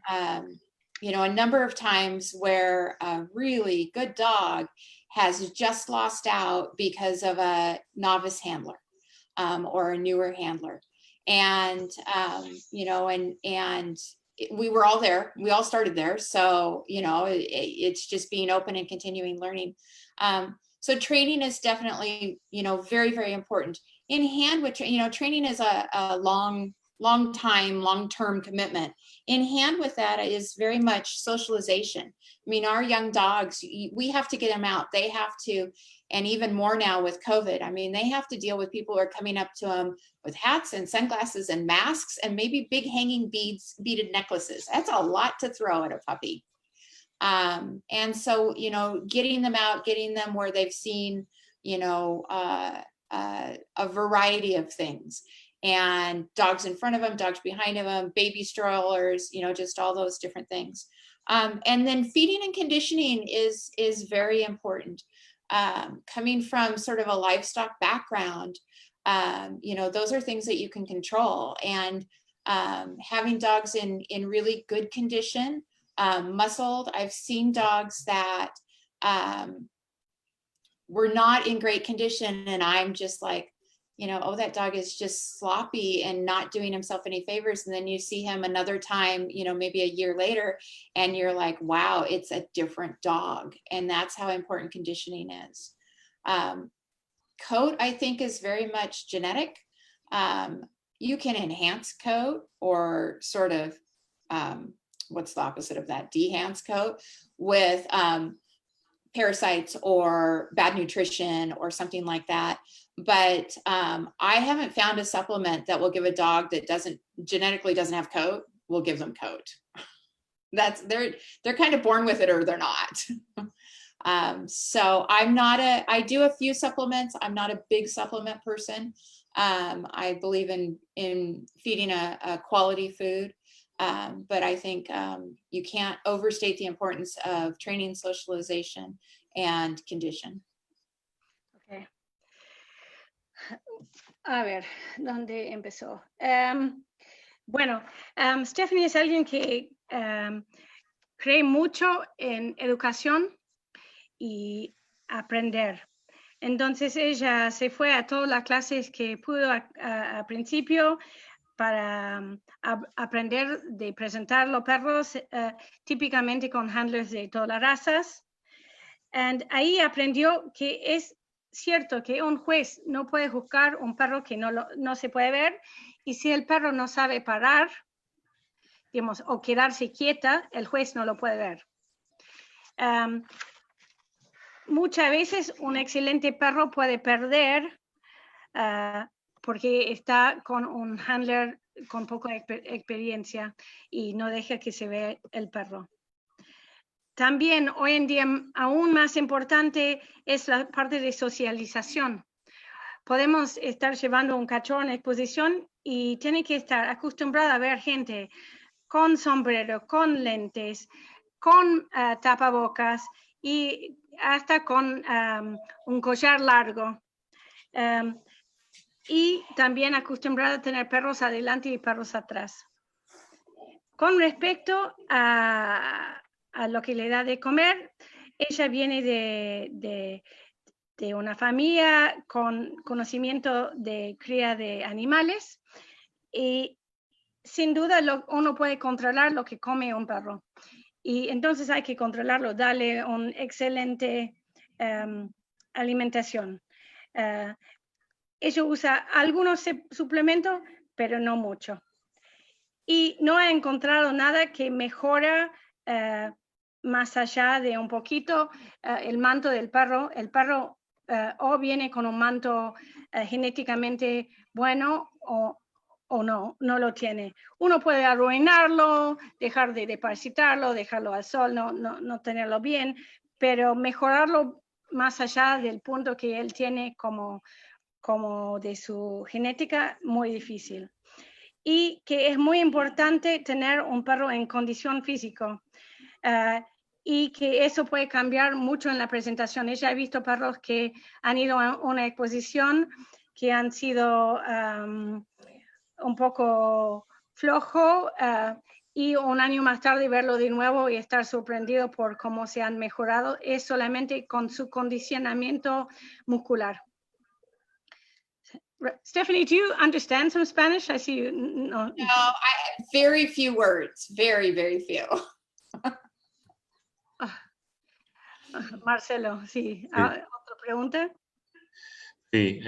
[SPEAKER 3] you know, a number of times where a really good dog has just lost out because of a novice handler. Or a newer handler. And, you know, and we were all there, we all started there. So, you know, it's just being open and continuing learning. So training is definitely, you know, very, very important. In hand with, you know, training is a long-term commitment. In hand with that is very much socialization. I mean, our young dogs, we have to get them out. They have to, and even more now with COVID, I mean, they have to deal with people who are coming up to them with hats and sunglasses and masks and maybe big hanging beaded necklaces. That's a lot to throw at a puppy. And so, you know, getting them out, getting them where they've seen, you know, a variety of things. And dogs in front of them, dogs behind them, baby strollers, you know, just all those different things. And then feeding and conditioning is very important. Coming from sort of a livestock background, you know, those are things that you can control. And having dogs in really good condition, muscled. I've seen dogs that were not in great condition, and I'm just like, you know, oh, that dog is just sloppy and not doing himself any favors. And then you see him another time, you know, maybe a year later, and you're like, wow, it's a different dog. And that's how important conditioning is. Coat, I think, is very much genetic. You can enhance coat or sort of, what's the opposite of that? Dehance coat with parasites or bad nutrition or something like that. But I haven't found a supplement that will give a dog that genetically doesn't have coat, will give them coat. They're kind of born with it or they're not. So I do a few supplements. I'm not a big supplement person. I believe in feeding a quality food. But I think you can't overstate the importance of training, socialization, and condition.
[SPEAKER 2] Okay. A ver, ¿dónde empezó? Bueno, Stephanie es alguien que cree mucho en educación y aprender. Entonces ella se fue a todas las clases que pudo a principio para aprender de presentar los perros típicamente con handlers de todas las razas. Y ahí aprendió que es cierto que un juez no puede juzgar un perro que no se puede ver, y si el perro no sabe parar, digamos, o quedarse quieta, el juez no lo puede ver. Muchas veces un excelente perro puede perder porque está con un handler con poca experiencia y no deja que se vea el perro. También hoy en día aún más importante es la parte de socialización. Podemos estar llevando un cachorro en exposición y tiene que estar acostumbrado a ver gente con sombrero, con lentes, con tapabocas y hasta con un collar largo. Y también acostumbrado a tener perros adelante y perros atrás. Con respecto a lo que le da de comer, ella viene de una familia con conocimiento de cría de animales y sin duda uno puede controlar lo que come un perro. Y entonces hay que controlarlo, darle una excelente alimentación. Ella usa algunos suplementos, pero no mucho. Y no he encontrado nada que mejora más allá de un poquito el manto del perro. El perro o viene con un manto genéticamente bueno o no lo tiene. Uno puede arruinarlo, dejar de deparasitarlo, dejarlo al sol, no tenerlo bien, pero mejorarlo más allá del punto que él tiene como de su genética, muy difícil. Y que es muy importante tener un perro en condición física. Y que eso puede cambiar mucho en la presentación. Ella he visto perros que han ido a una exposición que han sido un poco flojo y un año más tarde verlo de nuevo y estar sorprendido por cómo se han mejorado es solamente con su condicionamiento muscular. Stephanie, do you understand some Spanish? I see you. No,
[SPEAKER 3] very few words, very, very few.
[SPEAKER 2] Marcelo, sí. ¿Otra pregunta?
[SPEAKER 1] Sí,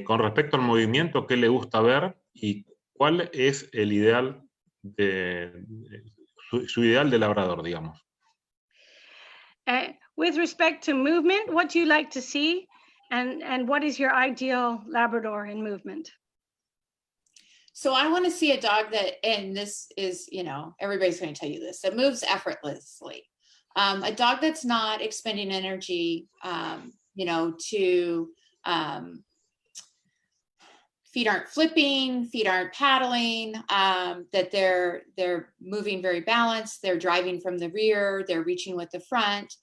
[SPEAKER 1] con respecto al movimiento, ¿qué le gusta ver y cuál es el ideal su ideal de labrador, digamos?
[SPEAKER 2] With respect to movement, what do you like to see? And what is your ideal Labrador in movement?
[SPEAKER 3] So I want to see a dog that, and this is, you know, everybody's going to tell you this, that moves effortlessly. A dog that's not expending energy, you know, to feet aren't flipping, feet aren't paddling, that they're moving very balanced, they're driving from the rear, they're reaching with the front.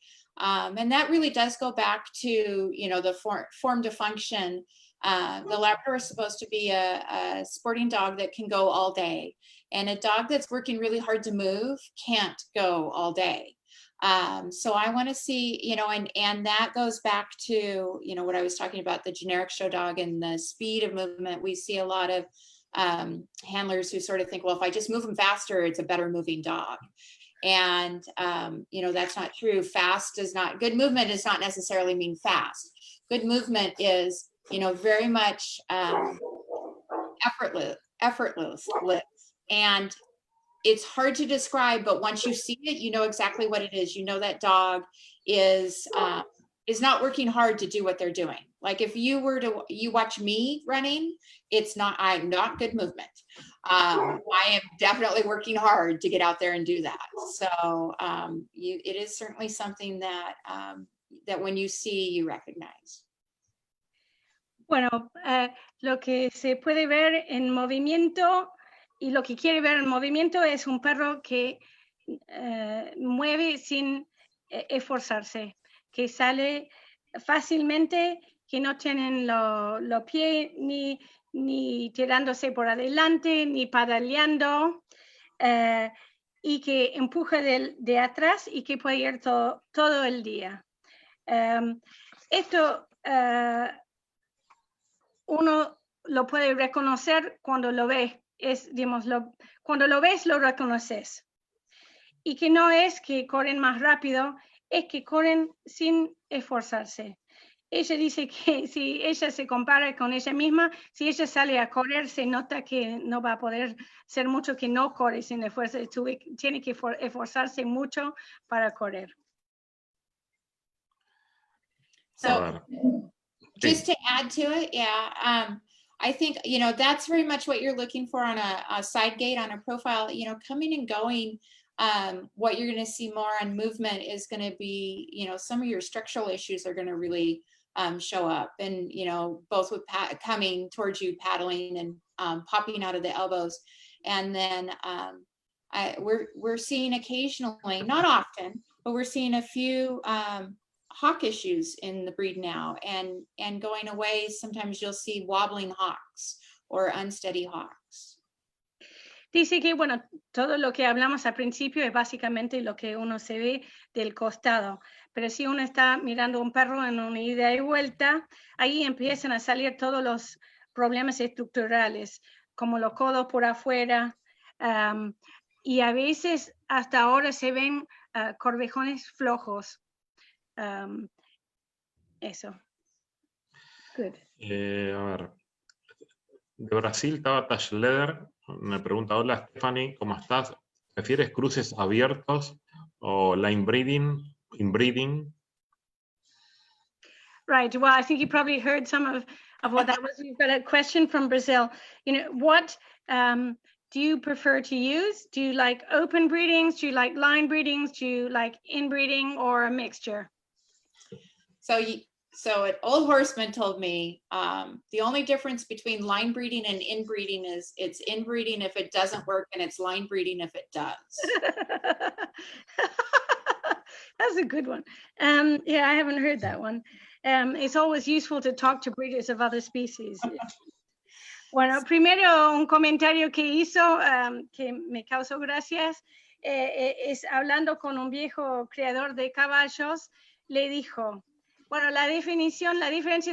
[SPEAKER 3] And that really does go back to, you know, the form to function. The Labrador is supposed to be a sporting dog that can go all day. And a dog that's working really hard to move can't go all day. So I want to see, you know, and that goes back to, you know, what I was talking about, the generic show dog and the speed of movement. We see a lot of handlers who sort of think, well, if I just move them faster, it's a better moving dog. And, you know, that's not true. Good movement does not necessarily mean fast. Good movement is, you know, very much effortless. And it's hard to describe, but once you see it, you know exactly what it is. You know that dog is not working hard to do what they're doing. Like if you watch me running, I'm not good movement. I am definitely working hard to get out there and do that. So it is certainly something that that when you see, you recognize.
[SPEAKER 2] Bueno, lo que se puede ver en movimiento y lo que quiere ver en movimiento es un perro que mueve sin esforzarse, que sale fácilmente, que no tienen los pies ni tirándose por adelante, ni pedaleando, y que empuja de atrás y que puede ir todo el día. Esto uno lo puede reconocer cuando lo ve. Digamos, cuando lo ves, lo reconoces. Y que no es que corren más rápido, es que corren sin esforzarse. Ella dice que si ella se compara con ella misma, si ella sale a correr, se nota que no va a poder ser mucho que no corre sin esfuerzo. Tiene que esforzarse mucho para correr.
[SPEAKER 3] So, just to add to it, yeah, I think, you know, that's very much what you're looking for on a side gate, on a profile, you know, coming and going. What you're going to see more on movement is going to be, you know, some of your structural issues are going to really show up, and, you know, both with coming towards you, paddling and popping out of the elbows. And then we're seeing occasionally, not often, but we're seeing a few hawk issues in the breed now, and going away, sometimes you'll see wobbling hawks or unsteady hawks.
[SPEAKER 2] Dice que, bueno, todo lo que hablamos al principio es básicamente lo que uno se ve del costado. Pero si uno está mirando a un perro en una ida y vuelta, ahí empiezan a salir todos los problemas estructurales, como los codos por afuera. Y a veces hasta ahora se ven corvejones flojos. Eso. Good.
[SPEAKER 1] A ver, de Brasil, Tabata Schleder me pregunta, hola Stephanie, ¿cómo estás? ¿Prefieres cruces abiertos o line breeding, inbreeding?
[SPEAKER 2] Right, well, I think you probably heard some of what that was. We've got a question from Brazil. You know, what do you prefer to use? Do you like open breedings? Do you like line breedings? Do you like inbreeding or a mixture?
[SPEAKER 3] So an old horseman told me the only difference between line breeding and inbreeding is it's inbreeding if it doesn't work and it's line breeding if it does.
[SPEAKER 2] That's a good one. Yeah, I haven't heard that one. It's always useful to talk to breeders of other species. Bueno, primero un comentario que hizo que me causó gracias, es hablando con un viejo criador de caballos, le dijo, bueno, la diferencia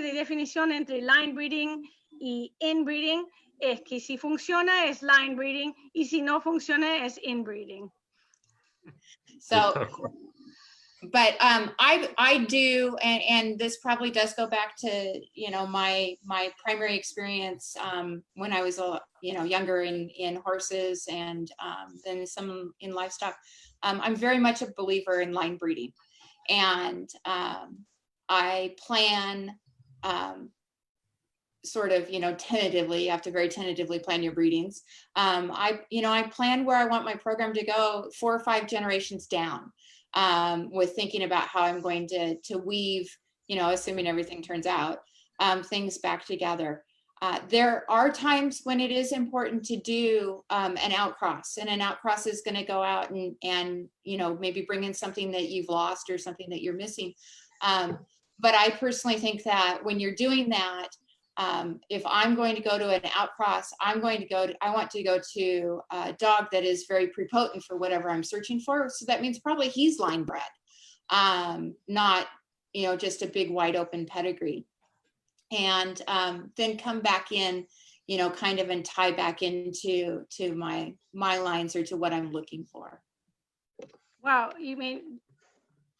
[SPEAKER 2] de definición entre line breeding y inbreeding es que si funciona es line breeding y si no funciona es inbreeding.
[SPEAKER 3] So, but I do, and this probably does go back to, you know, my primary experience when I was younger in horses and then some in livestock. I'm very much a believer in line breeding, and I plan sort of, tentatively, you have to very tentatively plan your breedings. I plan where I want my program to go 4 or 5 generations down, with thinking about how I'm going to weave, assuming everything turns out, things back together. There are times when it is important to do an outcross, and an outcross is going to go out and maybe bring in something that you've lost or something that you're missing. But I personally think that when you're doing that, if I'm going to go to an outcross, I want to go to a dog that is very prepotent for whatever I'm searching for. So that means probably he's line bred, not, just a big wide open pedigree. And then come back in, kind of and tie back into my lines or to what I'm looking for.
[SPEAKER 2] Wow,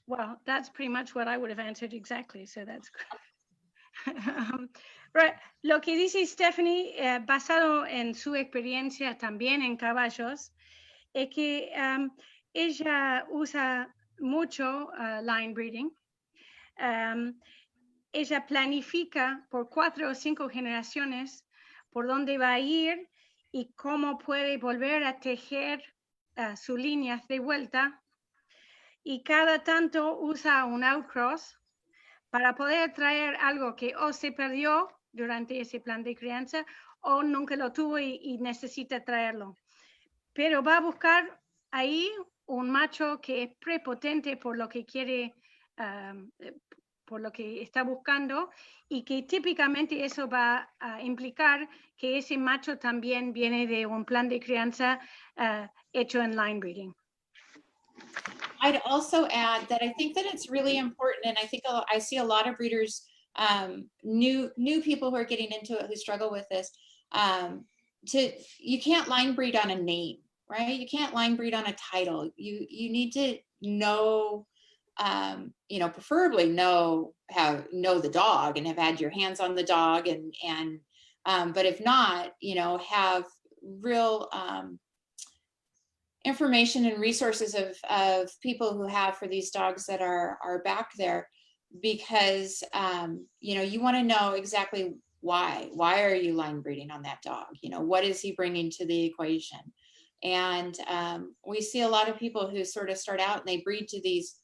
[SPEAKER 2] well, that's pretty much what I would have answered exactly. So that's great. Right. Lo que dice Stephanie, basado en su experiencia también en caballos, es que ella usa mucho line breeding. Ella planifica por 4 o 5 generaciones por dónde va a ir y cómo puede volver a tejer sus líneas de vuelta. Y cada tanto usa un outcross para poder traer algo que o se perdió durante ese plan de crianza o nunca lo tuvo y necesita traerlo. Pero va a buscar ahí un macho que es prepotente por lo que quiere, por lo que está buscando, y que típicamente eso va a implicar que ese macho también viene de un plan de crianza hecho en line breeding.
[SPEAKER 3] I'd also add that I think that it's really important, and I think I see a lot of breeders, new people who are getting into it who struggle with this. You can't line breed on a name, right? You can't line breed on a title. You need to know, preferably know the dog and have had your hands on the dog, and but if not, have real information and resources of people who have for these dogs that are back there, because you want to know exactly why are you line breeding on that dog, what is he bringing to the equation. And we see a lot of people who sort of start out and they breed to these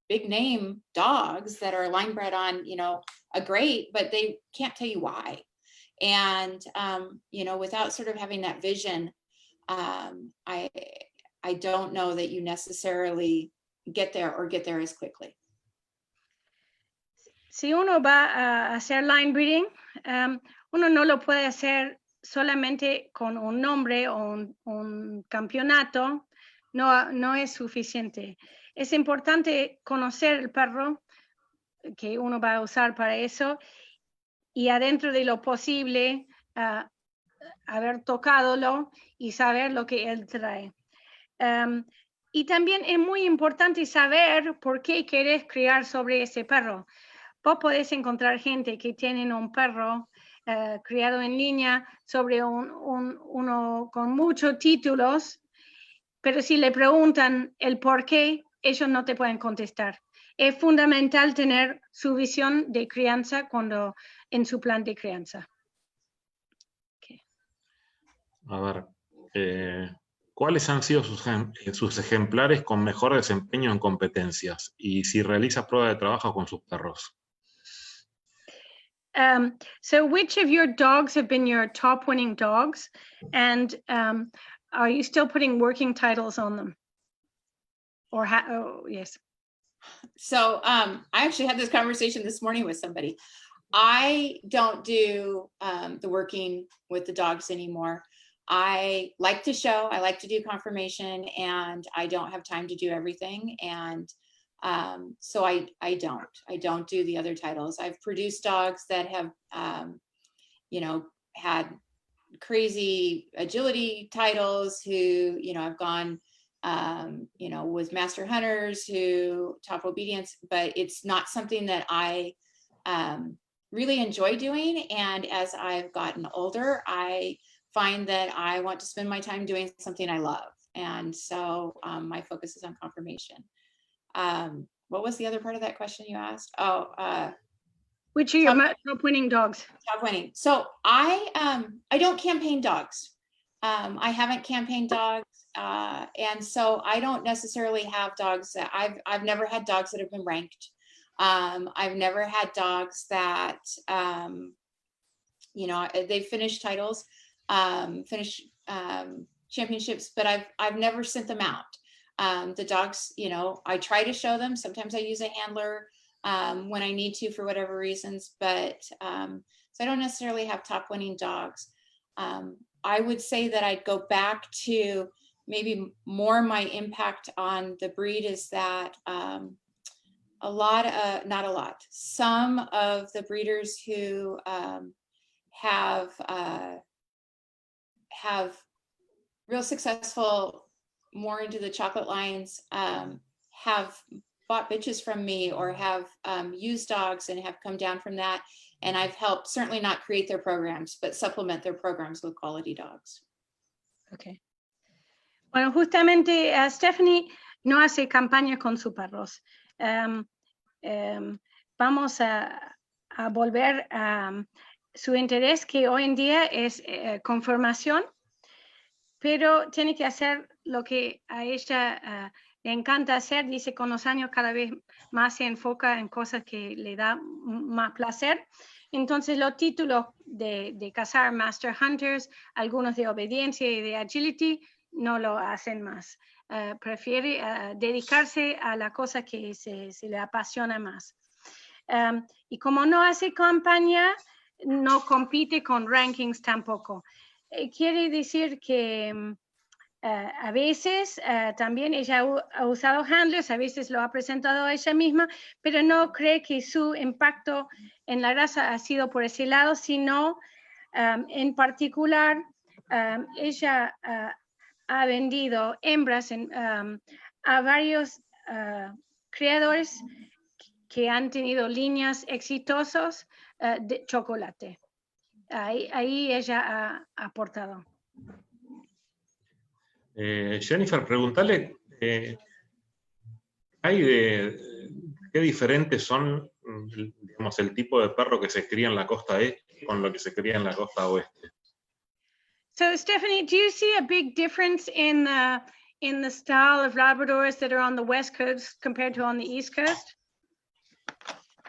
[SPEAKER 3] big name dogs that are line bred on a great, but they can't tell you why. And without sort of having that vision, I don't know that you necessarily get there as quickly.
[SPEAKER 2] Si uno va a hacer line breeding, uno no lo puede hacer solamente con un nombre o un campeonato no es suficiente. Es importante conocer el perro que uno va a usar para eso y adentro de lo posible haber tocadolo y saber lo que él trae. Y también es muy importante saber por qué querés criar sobre ese perro. Vos podés encontrar gente que tienen un perro criado en línea sobre uno con muchos títulos, pero si le preguntan el por qué, ellos no te pueden contestar. Es fundamental tener su visión de crianza en su plan de crianza. Okay.
[SPEAKER 1] A ver, ¿cuáles han sido sus ejemplares con mejor desempeño en competencias? Y si realiza prueba de trabajo con sus perros.
[SPEAKER 2] So which of your dogs have been your top winning dogs? And are you still putting working titles on them? Or yes.
[SPEAKER 3] So I actually had this conversation this morning with somebody. I don't do the working with the dogs anymore. I like to show, I like to do confirmation, and I don't have time to do everything. And so I don't do the other titles. I've produced dogs that have, you know, had crazy agility titles who, you know, I've gone, you know, with master hunters who top obedience, but it's not something that I really enjoy doing. And as I've gotten older, I find that I want to spend my time doing something I love. And so my focus is on confirmation. What was the other part of that question you asked? Oh,
[SPEAKER 2] which are your top winning dogs?
[SPEAKER 3] Top winning. So I don't campaign dogs. I haven't campaigned dogs, and so I don't necessarily have dogs that I've never had dogs that have been ranked. I've never had dogs that you know, they finished titles, finished championships, but I've never sent them out. The dogs, you know, I try to show them. Sometimes I use a handler when I need to for whatever reasons, but so I don't necessarily have top winning dogs. I would say that I'd go back to maybe more my impact on the breed is that some of the breeders who have real successful, more into the chocolate lines, have bought bitches from me or have used dogs and have come down from that. And I've helped certainly not create their programs, but supplement their programs with quality dogs.
[SPEAKER 2] Okay. Bueno, justamente Stephanie no hace campaña con sus perros. Vamos a volver a su interés, que hoy en día es conformación, pero tiene que hacer lo que a ella le encanta hacer. Dice con los años cada vez más se enfoca en cosas que le da más placer. Entonces los títulos de cazar Master Hunters, algunos de obediencia y de agility, no lo hacen más. Prefiere dedicarse a la cosa que se le apasiona más. Y como no hace campaña, no compite con rankings tampoco. Quiere decir que a veces también ella ha usado handlers, a veces lo ha presentado ella misma, pero no cree que su impacto en la raza ha sido por ese lado, sino en particular ella ha vendido hembras a varios criadores que han tenido líneas exitosas de chocolate. Ahí ella ha aportado.
[SPEAKER 1] Jennifer, pregúntale qué diferentes son, digamos, el tipo de perro que se cría en la costa este con lo que se cría en la costa oeste.
[SPEAKER 2] So Stephanie, do you see a big difference in the style of Labradors that are on the West Coast compared to on the East Coast?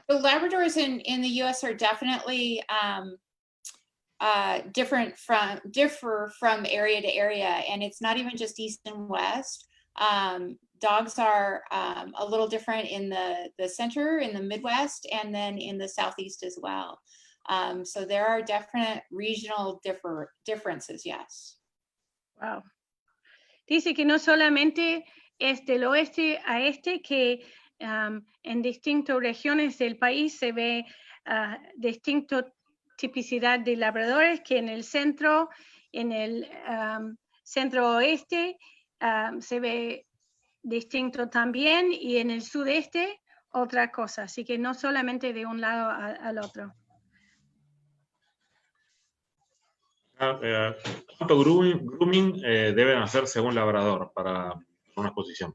[SPEAKER 3] The Labradors in the U.S. are definitely differ from area to area, and it's not even just East and West. Dogs are a little different in the center, in the Midwest, and then in the Southeast as well. So there are definite regional differences, yes.
[SPEAKER 2] Wow. Dice que no solamente es del oeste a este, que en distintas regiones del país se ve distinta tipicidad de labradores, que en el centro, en el centro oeste se ve distinto también, y en el sudeste otra cosa. Así que no solamente de un lado al otro.
[SPEAKER 1] ¿Cuánto grooming deben hacer según labrador para una exposición?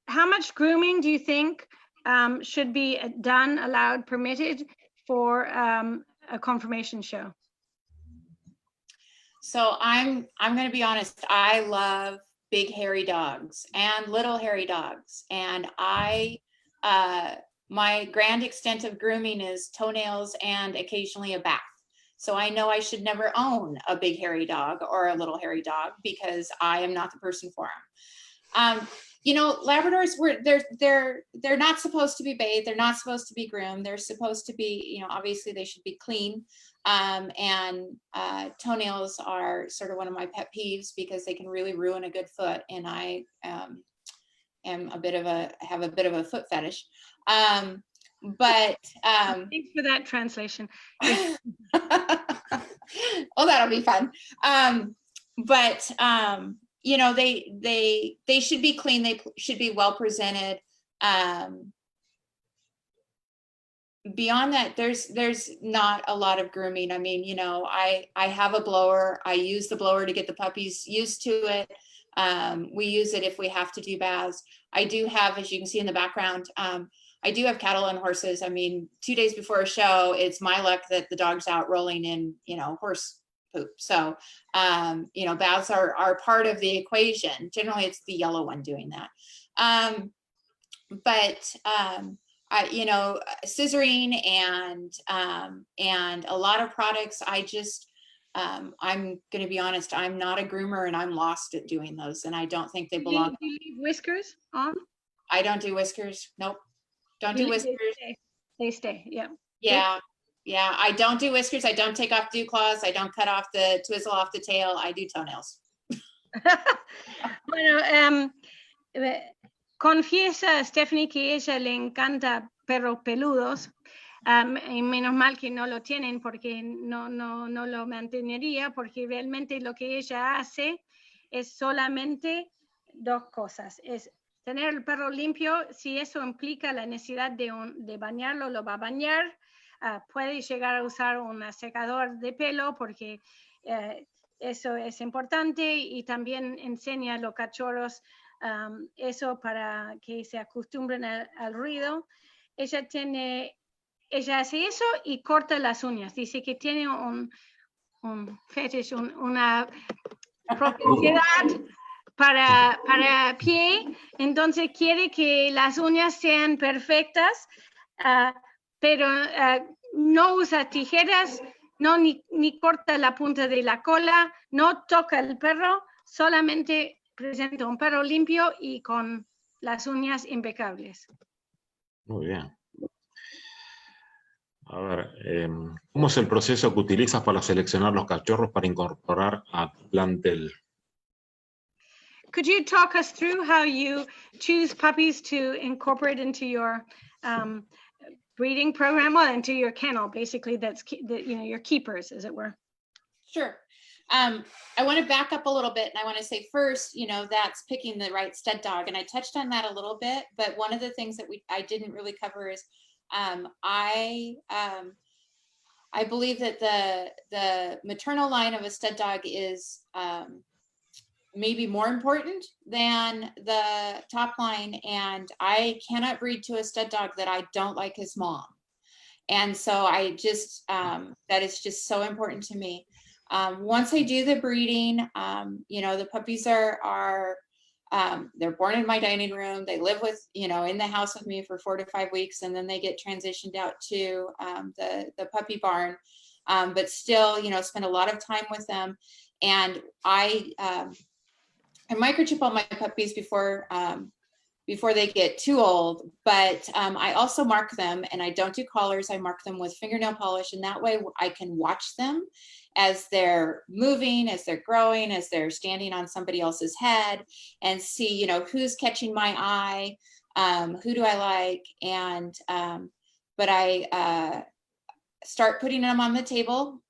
[SPEAKER 2] How much grooming do you think should be done, allowed, permitted for a conformation show?
[SPEAKER 3] So I'm going to be honest. I love big hairy dogs and little hairy dogs, and my grand extent of grooming is toenails and occasionally a bath. So I know I should never own a big hairy dog or a little hairy dog because I am not the person for them. You know, Labradors, they're not supposed to be bathed. They're not supposed to be groomed. They're supposed to be, you know, obviously they should be clean. And toenails are sort of one of my pet peeves because they can really ruin a good foot. And I am have a bit of a foot fetish. But
[SPEAKER 2] thanks for that translation.
[SPEAKER 3] Oh, that'll be fun. But you know, they should be clean. They should be well presented. Beyond that, there's not a lot of grooming. I mean, you know, I have a blower. I use the blower to get the puppies used to it. We use it if we have to do baths. I do have, as you can see in the background, I do have cattle and horses. I mean, 2 days before a show, it's my luck that the dog's out rolling in, you know, horse poop. So, you know, baths are part of the equation. Generally, it's the yellow one doing that. You know, scissoring and a lot of products, I'm going to be honest, I'm not a groomer and I'm lost at doing those. And I don't think they belong.
[SPEAKER 2] Do you leave whiskers on?
[SPEAKER 3] I don't do whiskers. Nope. Don't do whiskers.
[SPEAKER 2] They stay. Yeah.
[SPEAKER 3] Yeah. Yeah. I don't do whiskers. I don't take off dew claws. I don't cut off the twizzle off the tail. I do toenails.
[SPEAKER 2] Bueno, confiesa Stephanie que ella le encanta perros peludos, y menos mal que no lo tienen, porque no lo mantendría, porque realmente lo que ella hace es solamente dos cosas: es tener el perro limpio. Si eso implica la necesidad de bañarlo, lo va a bañar. Puede llegar a usar un secador de pelo, porque eso es importante, y también enseña a los cachorros eso para que se acostumbren al ruido. Ella hace eso y corta las uñas. Dice que tiene un fetish, una propiedad para pie, entonces quiere que las uñas sean perfectas, pero no usa tijeras, ni corta la punta de la cola, no toca el perro, solamente presenta un perro limpio y con las uñas impecables.
[SPEAKER 1] Muy bien. A ver, ¿cómo es el proceso que utilizas para seleccionar los cachorros para incorporar a tu plantel?
[SPEAKER 2] Could you talk us through how you choose puppies to incorporate into your breeding program, well, into your kennel, basically, you know, your keepers, as it were?
[SPEAKER 3] Sure. I want to back up a little bit, and I want to say first, you know, that's picking the right stud dog, and I touched on that a little bit, but one of the things that I didn't really cover is I believe that the maternal line of a stud dog is maybe more important than the top line, and I cannot breed to a stud dog that I don't like his mom. And so I just, that is just so important to me. Once I do the breeding, you know, the puppies are they're born in my dining room. They live with, you know, in the house with me for 4 to 5 weeks, and then they get transitioned out to the puppy barn. But still, you know, spend a lot of time with them. And I microchip all my puppies before before they get too old. But I also mark them, and I don't do collars. I mark them with fingernail polish, and that way I can watch them as they're moving, as they're growing, as they're standing on somebody else's head, and see, you know, who's catching my eye, who do I like, and but I start putting them on the table,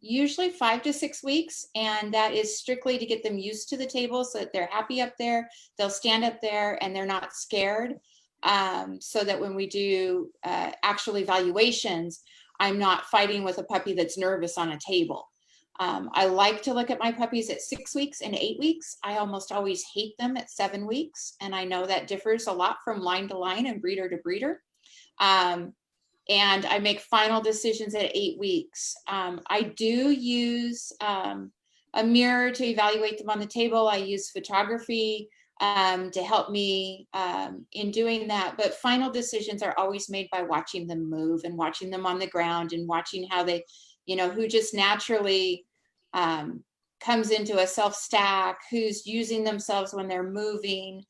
[SPEAKER 3] usually 5 to 6 weeks. And that is strictly to get them used to the table so that they're happy up there. They'll stand up there and they're not scared. So that when we do actual evaluations, I'm not fighting with a puppy that's nervous on a table. I like to look at my puppies at 6 weeks and 8 weeks. I almost always hate them at 7 weeks. And I know that differs a lot from line to line and breeder to breeder. And I make final decisions at 8 weeks. I do use a mirror to evaluate them on the table. I use photography to help me in doing that. But final decisions are always made by watching them move and watching them on the ground and watching how they, you know, who just naturally comes into a self stack, who's using themselves when they're moving,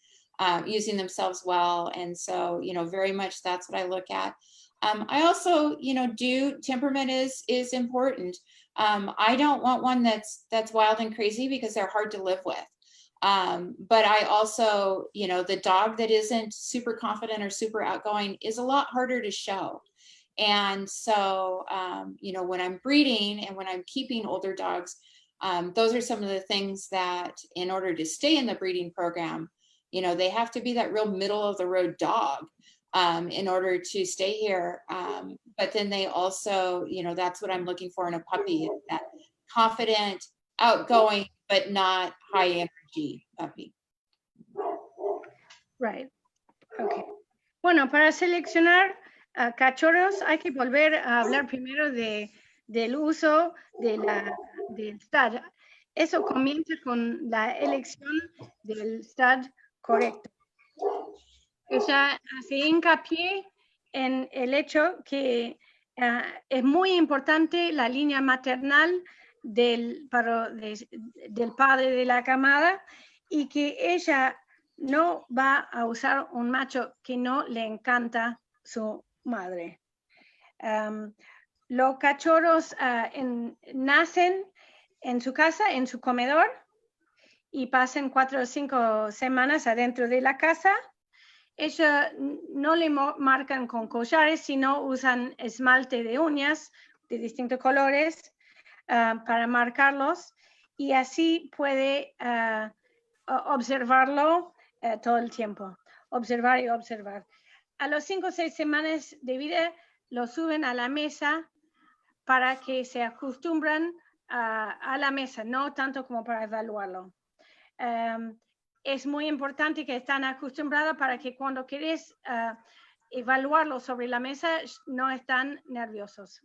[SPEAKER 3] using themselves well. And so, you know, very much that's what I look at. I also, you know, temperament is important. I don't want one that's wild and crazy because they're hard to live with. But I also, you know, the dog that isn't super confident or super outgoing is a lot harder to show. And so, you know, when I'm breeding and when I'm keeping older dogs, those are some of the things that in order to stay in the breeding program, you know, they have to be that real middle of the road dog. In order to stay here. But then they also, you know, that's what I'm looking for in a puppy, that confident, outgoing, but not high energy puppy.
[SPEAKER 2] Right. Okay. Bueno, para seleccionar cachorros hay que volver a hablar primero del uso del stud. Eso comienza con la elección del stud correcto. Ella hace hincapié en el hecho que es muy importante la línea maternal del padre de la camada y que ella no va a usar un macho que no le encanta su madre. Los cachorros nacen en su casa, en su comedor, y pasan 4 o 5 semanas adentro de la casa. Ellos no le marcan con collares, sino usan esmalte de uñas de distintos colores para marcarlos, y así puede observarlo todo el tiempo. Observar y observar. A los 5 o 6 semanas de vida lo suben a la mesa para que se acostumbren a la mesa, no tanto como para evaluarlo. Es muy importante que estén acostumbrados para que cuando quieres evaluarlo sobre la mesa no están nerviosos.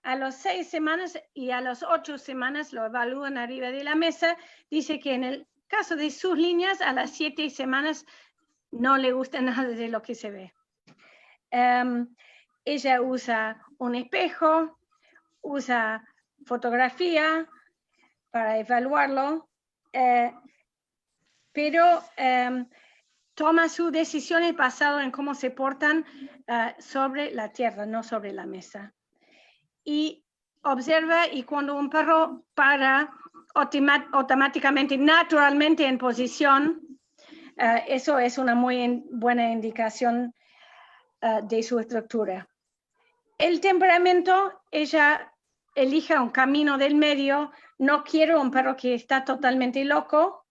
[SPEAKER 2] A las 6 semanas y a las 8 semanas lo evalúan arriba de la mesa. Dice que en el caso de sus líneas, a las 7 semanas no le gusta nada de lo que se ve. Ella usa un espejo, usa fotografía para evaluarlo, pero toma sus decisiones basadas en cómo se portan sobre la tierra, no sobre la mesa. Y observa, y cuando un perro para automáticamente, naturalmente en posición, eso es una muy buena indicación de su estructura. El temperamento, ella elige un camino del medio. No quiere un perro que está totalmente loco,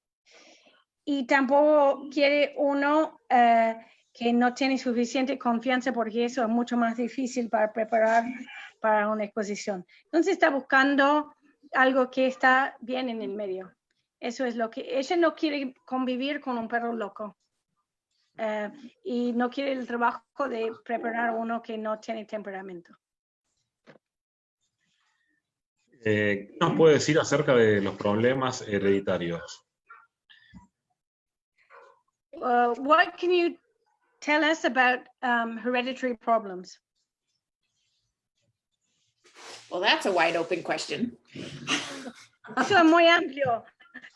[SPEAKER 2] y tampoco quiere uno que no tiene suficiente confianza, porque eso es mucho más difícil para preparar para una exposición. Entonces está buscando algo que está bien en el medio. Eso es lo que ella no quiere, convivir con un perro loco. Y no quiere el trabajo de preparar uno que no tiene temperamento.
[SPEAKER 1] ¿Qué nos puede decir acerca de los problemas hereditarios?
[SPEAKER 2] What can you tell us about hereditary problems?
[SPEAKER 3] Well, that's a wide open question.
[SPEAKER 2] Eso es muy amplio.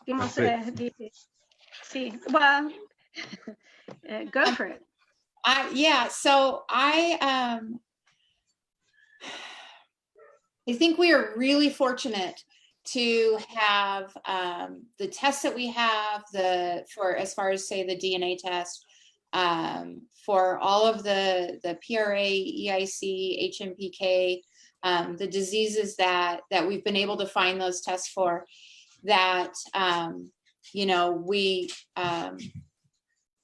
[SPEAKER 2] Dice. Sí, well, Go for it.
[SPEAKER 3] Yeah, so I think we are really fortunate to have the tests that we have, for as far as say the DNA test, for all of the PRA, EIC, HMPK, the diseases that we've been able to find those tests for, that you know, we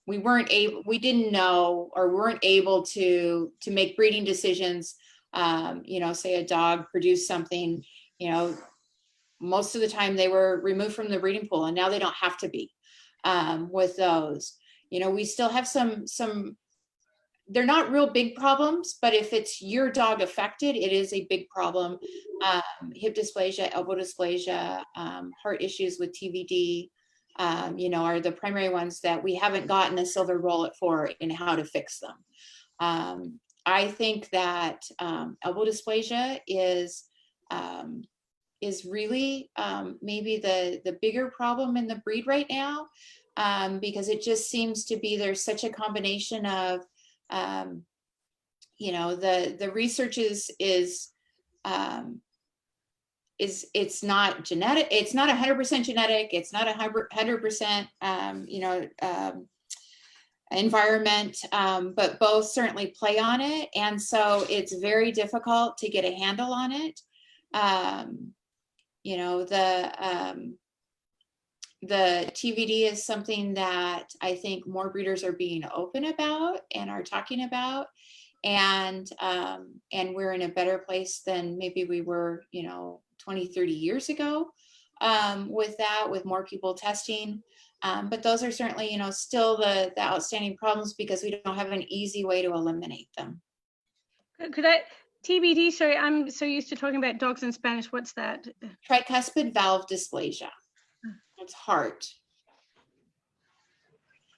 [SPEAKER 3] didn't know, or weren't able to make breeding decisions. You know, say a dog produced something, you know, most of the time they were removed from the breeding pool, and now they don't have to be with those. You know, we still have some, they're not real big problems, but if it's your dog affected, it is a big problem. Hip dysplasia, elbow dysplasia, heart issues with TVD, you know, are the primary ones that we haven't gotten a silver bullet for in how to fix them. I think that elbow dysplasia is really maybe the bigger problem in the breed right now, because it just seems to be, there's such a combination of, you know, the research is it's not genetic, it's not 100% genetic, it's not 100% you know, environment, but both certainly play on it, and so it's very difficult to get a handle on it. You know, the TVD is something that I think more breeders are being open about and are talking about, and we're in a better place than maybe we were, you know, 20, 30 years ago with that, with more people testing. But those are certainly, you know, still the outstanding problems, because we don't have an easy way to eliminate them.
[SPEAKER 2] Could I, TBD, sorry, I'm so used to talking about dogs in Spanish. What's that?
[SPEAKER 3] Tricuspid valve dysplasia. It's heart.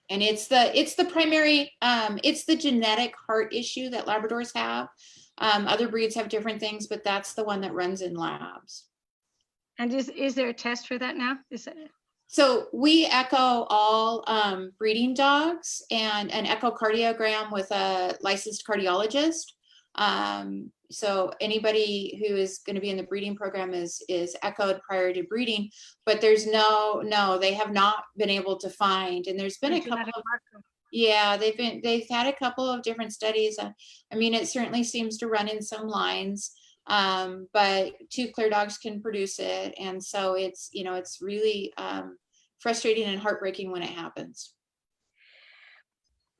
[SPEAKER 3] And it's the primary, it's the genetic heart issue that Labradors have. Other breeds have different things, but that's the one that runs in labs. And
[SPEAKER 2] is there a test for that now?
[SPEAKER 3] So we echo all breeding dogs, and an echocardiogram with a licensed cardiologist. So anybody who is going to be in the breeding program is echoed prior to breeding, but there's they have not been able to find, and there's been a couple of, yeah, they've had a couple of different studies. I mean, it certainly seems to run in some lines, but 2 clear dogs can produce it, and so it's, you know, it's really frustrating and heartbreaking when it happens.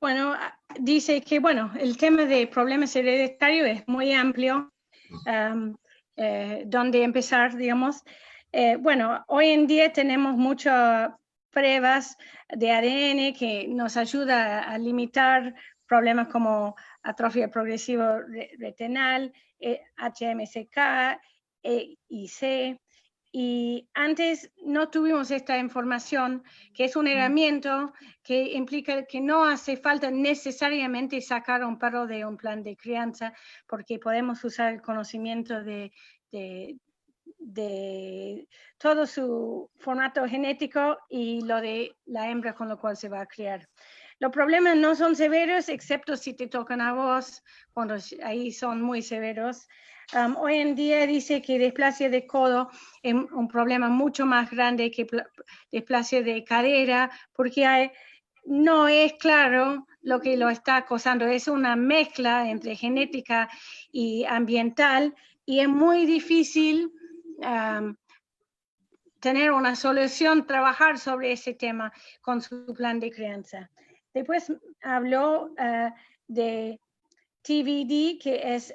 [SPEAKER 2] Bueno, dice que, bueno, el tema de problemas hereditarios es muy amplio, donde empezar, digamos. Bueno, hoy en día tenemos muchas pruebas de ADN que nos ayuda a limitar problemas como atrofia progresiva retinal, HMSK, EIC. Y antes no tuvimos esta información, que es una herramienta que implica que no hace falta necesariamente sacar a un perro de un plan de crianza, porque podemos usar el conocimiento de todo su formato genético y lo de la hembra con lo cual se va a criar. Los problemas no son severos, excepto si te tocan a vos, cuando ahí son muy severos. Hoy en día dice que displasia de codo es un problema mucho más grande que displasia de cadera, porque no es claro lo que lo está causando. Es una mezcla entre genética y ambiental, y es muy difícil tener una solución, trabajar sobre ese tema con su plan de crianza. Después habló de TVD, que es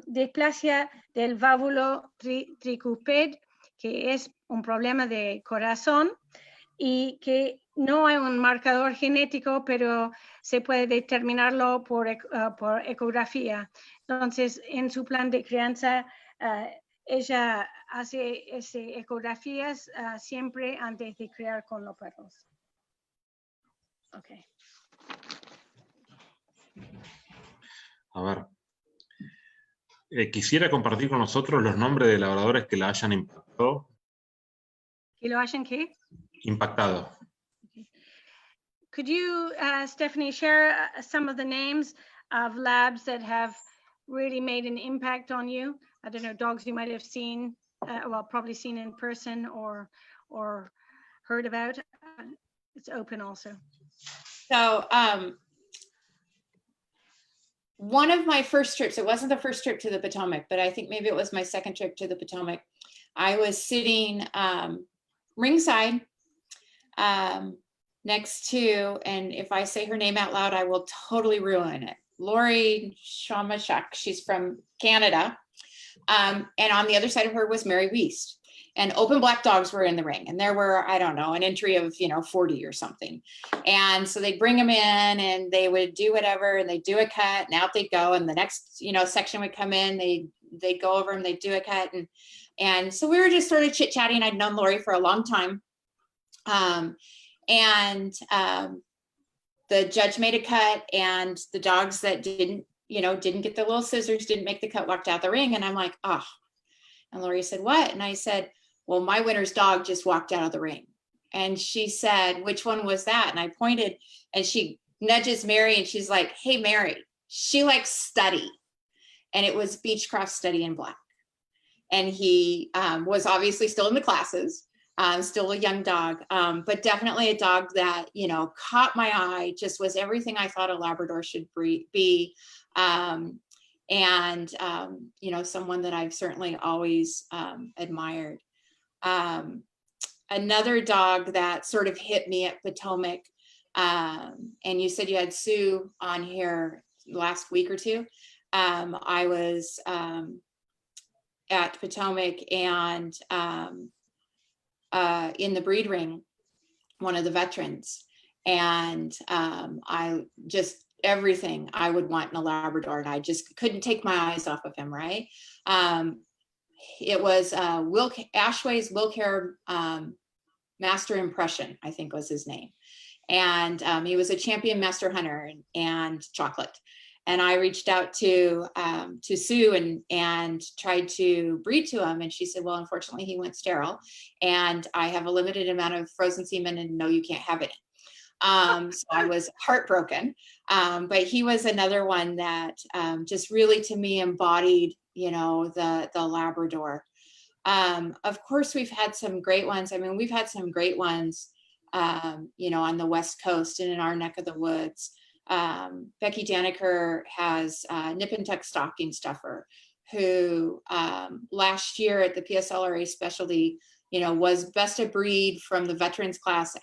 [SPEAKER 2] displasia del válvulo tricúpede, que es un problema de corazón y que no hay un marcador genético, pero se puede determinarlo por ecografía. Entonces, en su plan de crianza, ella hace ecografías siempre antes de criar con los perros. Okay.
[SPEAKER 1] A ver, quisiera compartir con nosotros los nombres de labradores que la hayan impactado.
[SPEAKER 2] ¿Que lo hayan qué?
[SPEAKER 1] Impactado.
[SPEAKER 2] Could you, Stephanie, share some of the names of labs that have really made an impact on you? I don't know, dogs you might have seen, well, probably seen in person or heard about. It's open also.
[SPEAKER 3] So one of my first trips, it wasn't the first trip to the Potomac, but I think maybe it was my second trip to the Potomac. I was sitting ringside next to, and if I say her name out loud, I will totally ruin it, Lori Shamashak. She's from Canada. And on the other side of her was Mary Wiest. And open black dogs were in the ring. And there were, I don't know, an entry of, 40 or something. And so they'd bring them in and they would do whatever, and they'd do a cut, and out they'd go. And the next, section would come in, they'd go over and they'd do a cut. And so we were just sort of chit-chatting. I'd known Lori for a long time. The judge made a cut, and the dogs that didn't get the little scissors, didn't make the cut, walked out the ring. And I'm like, oh. And Lori said, what? And I said, well, my winner's dog just walked out of the ring. And she said, which one was that? And I pointed, and she nudges Mary, and she's like, hey, Mary, she likes Study. And it was Beechcroft Study in black. And he was obviously still in the classes, still a young dog, but definitely a dog that, caught my eye, just was everything I thought a Labrador should be. Someone that I've certainly always admired. Another dog that sort of hit me at Potomac, and you said you had Sue on here last week or two. I was at Potomac, and in the breed ring, one of the veterans, and I just, everything I would want in a Labrador, and I just couldn't take my eyes off of him, right? It was Ashway's Wilcare Master Impression, I think was his name. And he was a champion master hunter and chocolate. And I reached out to Sue and tried to breed to him. And she said, well, unfortunately, he went sterile. And I have a limited amount of frozen semen, and no, you can't have it. So I was heartbroken. But he was another one that just really, to me, embodied, the Labrador. Of course, we've had some great ones. I mean, we've had some great ones, on the West Coast and in our neck of the woods. Becky Daniker has Nip and Tuck Stocking Stuffer, who last year at the PSLRA Specialty, was best of breed from the veterans class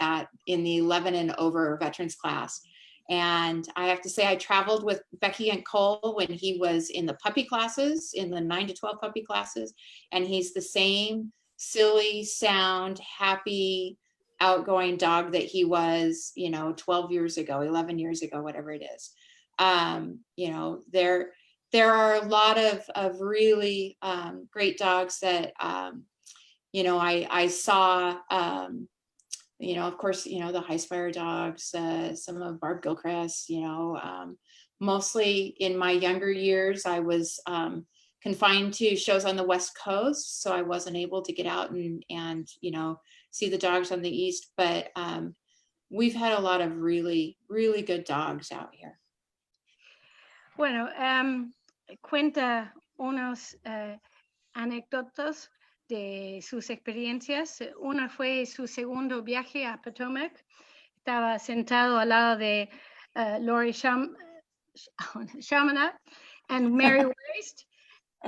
[SPEAKER 3] in the 11 and over veterans class. And I have to say, I traveled with Becky and Cole when he was in the puppy classes, in the 9 to 12 puppy classes. And he's the same silly, sound, happy, outgoing dog that he was, 12 years ago, 11 years ago, whatever it is. There are a lot of really great dogs that, I saw, of course, the Skyfire dogs, some of Barb Gilchrist, mostly in my younger years, I was confined to shows on the West Coast. So I wasn't able to get out and see the dogs on the East, but we've had a lot of really, really good dogs out here.
[SPEAKER 2] Bueno, cuenta unos anécdotas de sus experiencias. Una fue su segundo viaje a Potomac. Estaba sentado al lado de Lori Shamana and Mary Wiest,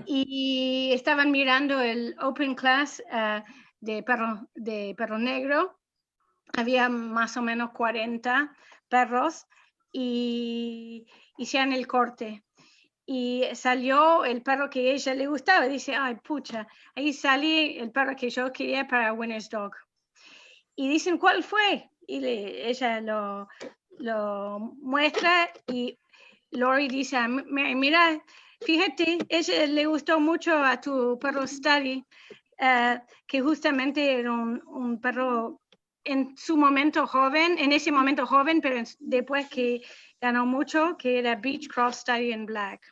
[SPEAKER 2] y estaban mirando el Open Class de perro negro. Había más o menos 40 perros y hicieron el corte. Y salió el perro que a ella le gustaba. Dice, ay, pucha, ahí salió el perro que yo quería para Winner's Dog. Y dicen, ¿cuál fue? Y ella lo muestra, y Lori dice, mira, fíjate, ella le gustó mucho a tu perro Study, que justamente era un perro en su momento joven, en ese momento joven, pero después que ganó mucho, que era Beechcroft Study in Black.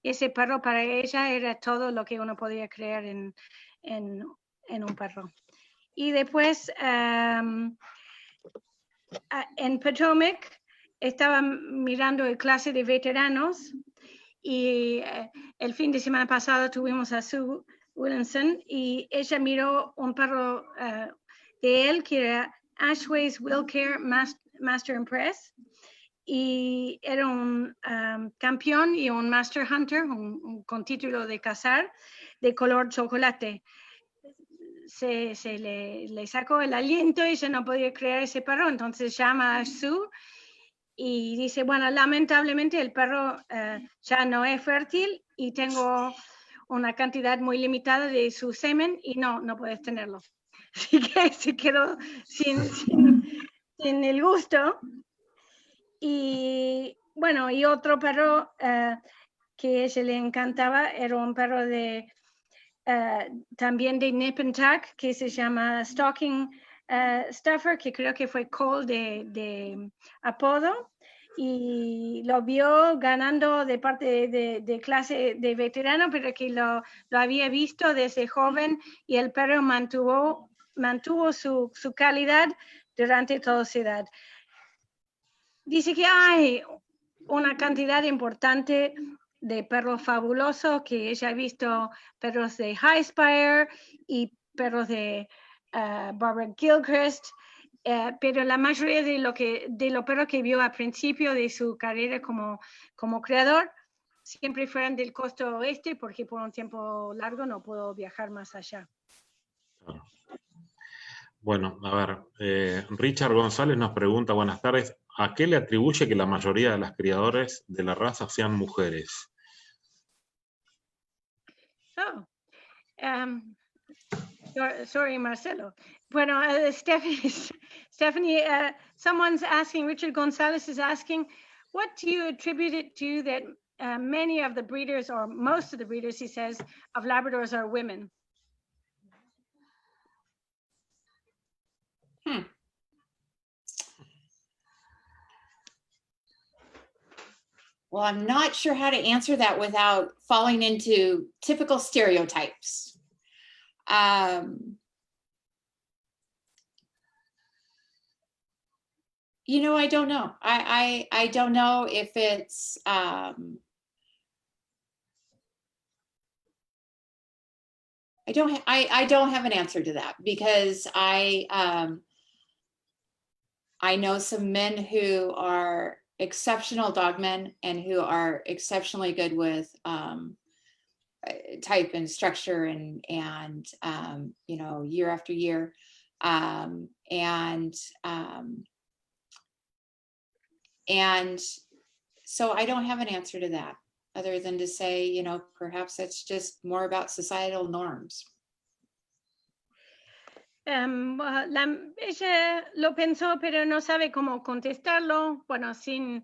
[SPEAKER 2] Ese perro para ella era todo lo que uno podía creer en un perro. Y después en Potomac estaba mirando el clase de veteranos y el fin de semana pasado tuvimos a Sue Williamson y ella miró un perro de él que era Ashway's Willcare Master Impress y era un campeón y un Master Hunter con título de cazar de color chocolate. Se le sacó el aliento y ella no podía creer ese perro, entonces llama a Sue y dice, bueno, lamentablemente el perro ya no es fértil y tengo una cantidad muy limitada de su semen y no puedes tenerlo. Así que se quedó sin el gusto. Y bueno, y otro perro que a ella le encantaba era un perro de también de Nip and Tuck, que se llama Stalking Stuffer, que creo que fue Cole de apodo, y lo vio ganando de parte de clase de veterano, pero que lo había visto desde joven y el perro mantuvo su calidad durante toda su edad. Dice que hay una cantidad importante de perros fabulosos, que ella ha visto perros de Skyfire y perros de Barbara Gilchrist, pero la mayoría de los perros que vio al principio de su carrera como creador siempre fueron del costo oeste, porque por un tiempo largo no puedo viajar más allá.
[SPEAKER 1] Bueno, a ver, Richard González nos pregunta, buenas tardes, ¿a qué le atribuye que la mayoría de las criadores de la raza sean mujeres?
[SPEAKER 2] Sorry, Marcelo. Bueno, Stephanie, someone's asking, Richard Gonzalez is asking, what do you attribute it to that many of the breeders, or most of the breeders, he says, of Labradors are women?
[SPEAKER 3] Well, I'm not sure how to answer that without falling into typical stereotypes. You know, I don't know. I don't know if it's I don't have an answer to that, because I know some men who are exceptional dogmen and who are exceptionally good with type and structure and you know, year after year, and so I don't have an answer to that, other than to say, you know, perhaps it's just more about societal norms.
[SPEAKER 2] Ella lo pensó, pero no sabe cómo contestarlo, bueno, sin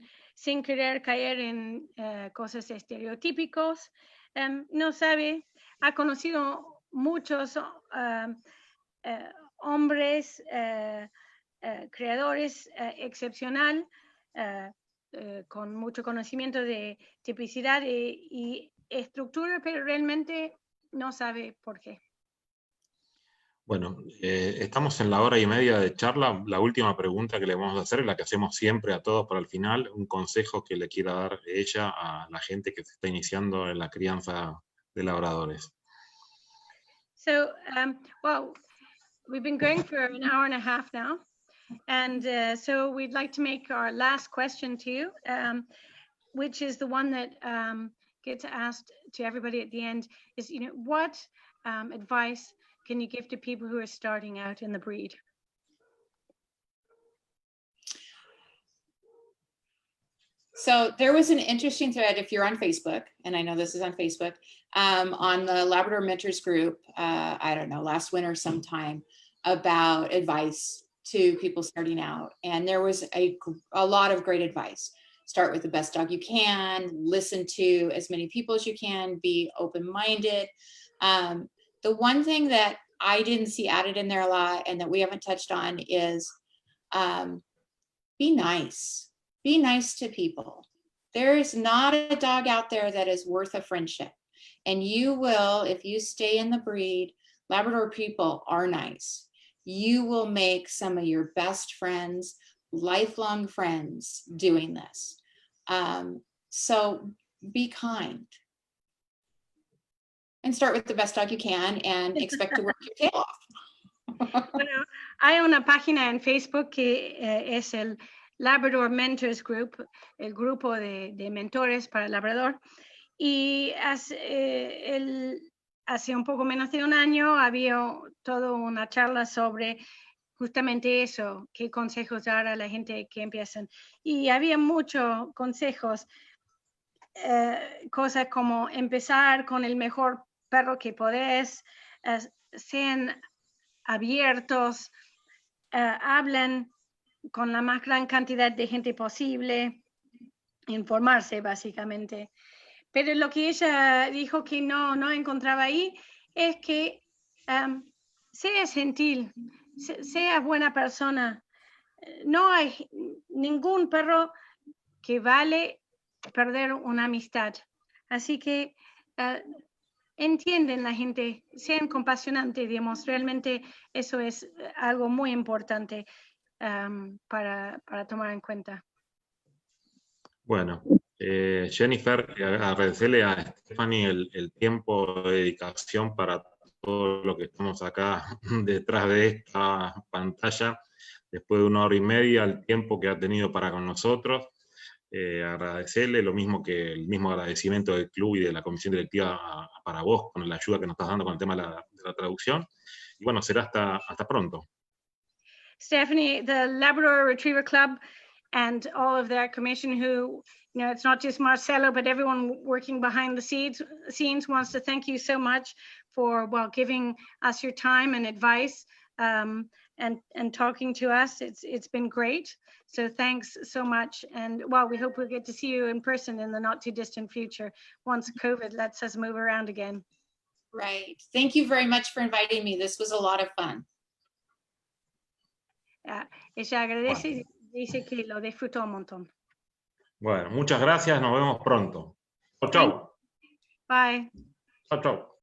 [SPEAKER 2] querer caer en cosas estereotípicos. No sabe, ha conocido muchos hombres creadores excepcional, con mucho conocimiento de tipicidad y estructura, pero realmente no sabe por qué.
[SPEAKER 1] Bueno, estamos en la hora y media de charla. La última pregunta que le vamos a hacer es la que hacemos siempre a todos para el final, un consejo que le quiera dar ella a la gente que se está iniciando en la crianza de labradores.
[SPEAKER 2] So, well, we've been going for an hour and a half now, and so we'd like to make our last question to you, which is the one that gets asked to everybody at the end, is, you know, what advice can you give to people who are starting out in the breed?
[SPEAKER 3] So there was an interesting thread, if you're on Facebook, and I know this is on Facebook, on the Labrador Mentors group, I don't know, last winter sometime, about advice to people starting out. And there was a lot of great advice. Start with the best dog you can, listen to as many people as you can, be open-minded. The one thing that I didn't see added in there a lot, and that we haven't touched on, is be nice. Be nice to people. There is not a dog out there that is worth a friendship. And you will, if you stay in the breed, Labrador people are nice. You will make some of your best friends lifelong friends doing this. So be kind. And start with the best dog you can and expect to work your tail off.
[SPEAKER 2] Bueno, hay una página en Facebook que es el Labrador Mentors Group, el grupo de mentores para el Labrador. Y hace un poco menos de un año había toda una charla sobre justamente eso, qué consejos dar a la gente que empiezan. Y había muchos consejos, cosas como empezar con el mejor perro que podés, sean abiertos, hablan con la más gran cantidad de gente posible, informarse básicamente. Pero lo que ella dijo que no encontraba ahí es que sea gentil, sea buena persona. No hay ningún perro que vale perder una amistad. Así que entienden la gente, sean compasionantes, digamos, realmente eso es algo muy importante para tomar en cuenta.
[SPEAKER 1] Bueno, Jennifer, agradecerle a Stephanie el tiempo de dedicación para todo lo que estamos acá detrás de esta pantalla, después de 1 hora y media, el tiempo que ha tenido para con nosotros. Agradecerle el mismo agradecimiento del club y de la comisión directiva para vos, con la ayuda que nos estás dando con el tema de la traducción. Y bueno, será hasta pronto.
[SPEAKER 2] Stephanie, the Labrador Retriever Club and all of their commission who, it's not just Marcelo, but everyone working behind the scenes wants to thank you so much for, giving us your time and advice and talking to us. It's been great. So thanks so much. And we hope we'll get to see you in person in the not too distant future once COVID lets us move around again.
[SPEAKER 3] Right. Thank you very much for inviting me. This was a lot of fun.
[SPEAKER 2] Ella agradece y dice que lo disfrutó un montón.
[SPEAKER 1] Bueno, muchas gracias. Nos vemos pronto. Chau.
[SPEAKER 2] Bye.
[SPEAKER 1] Chau.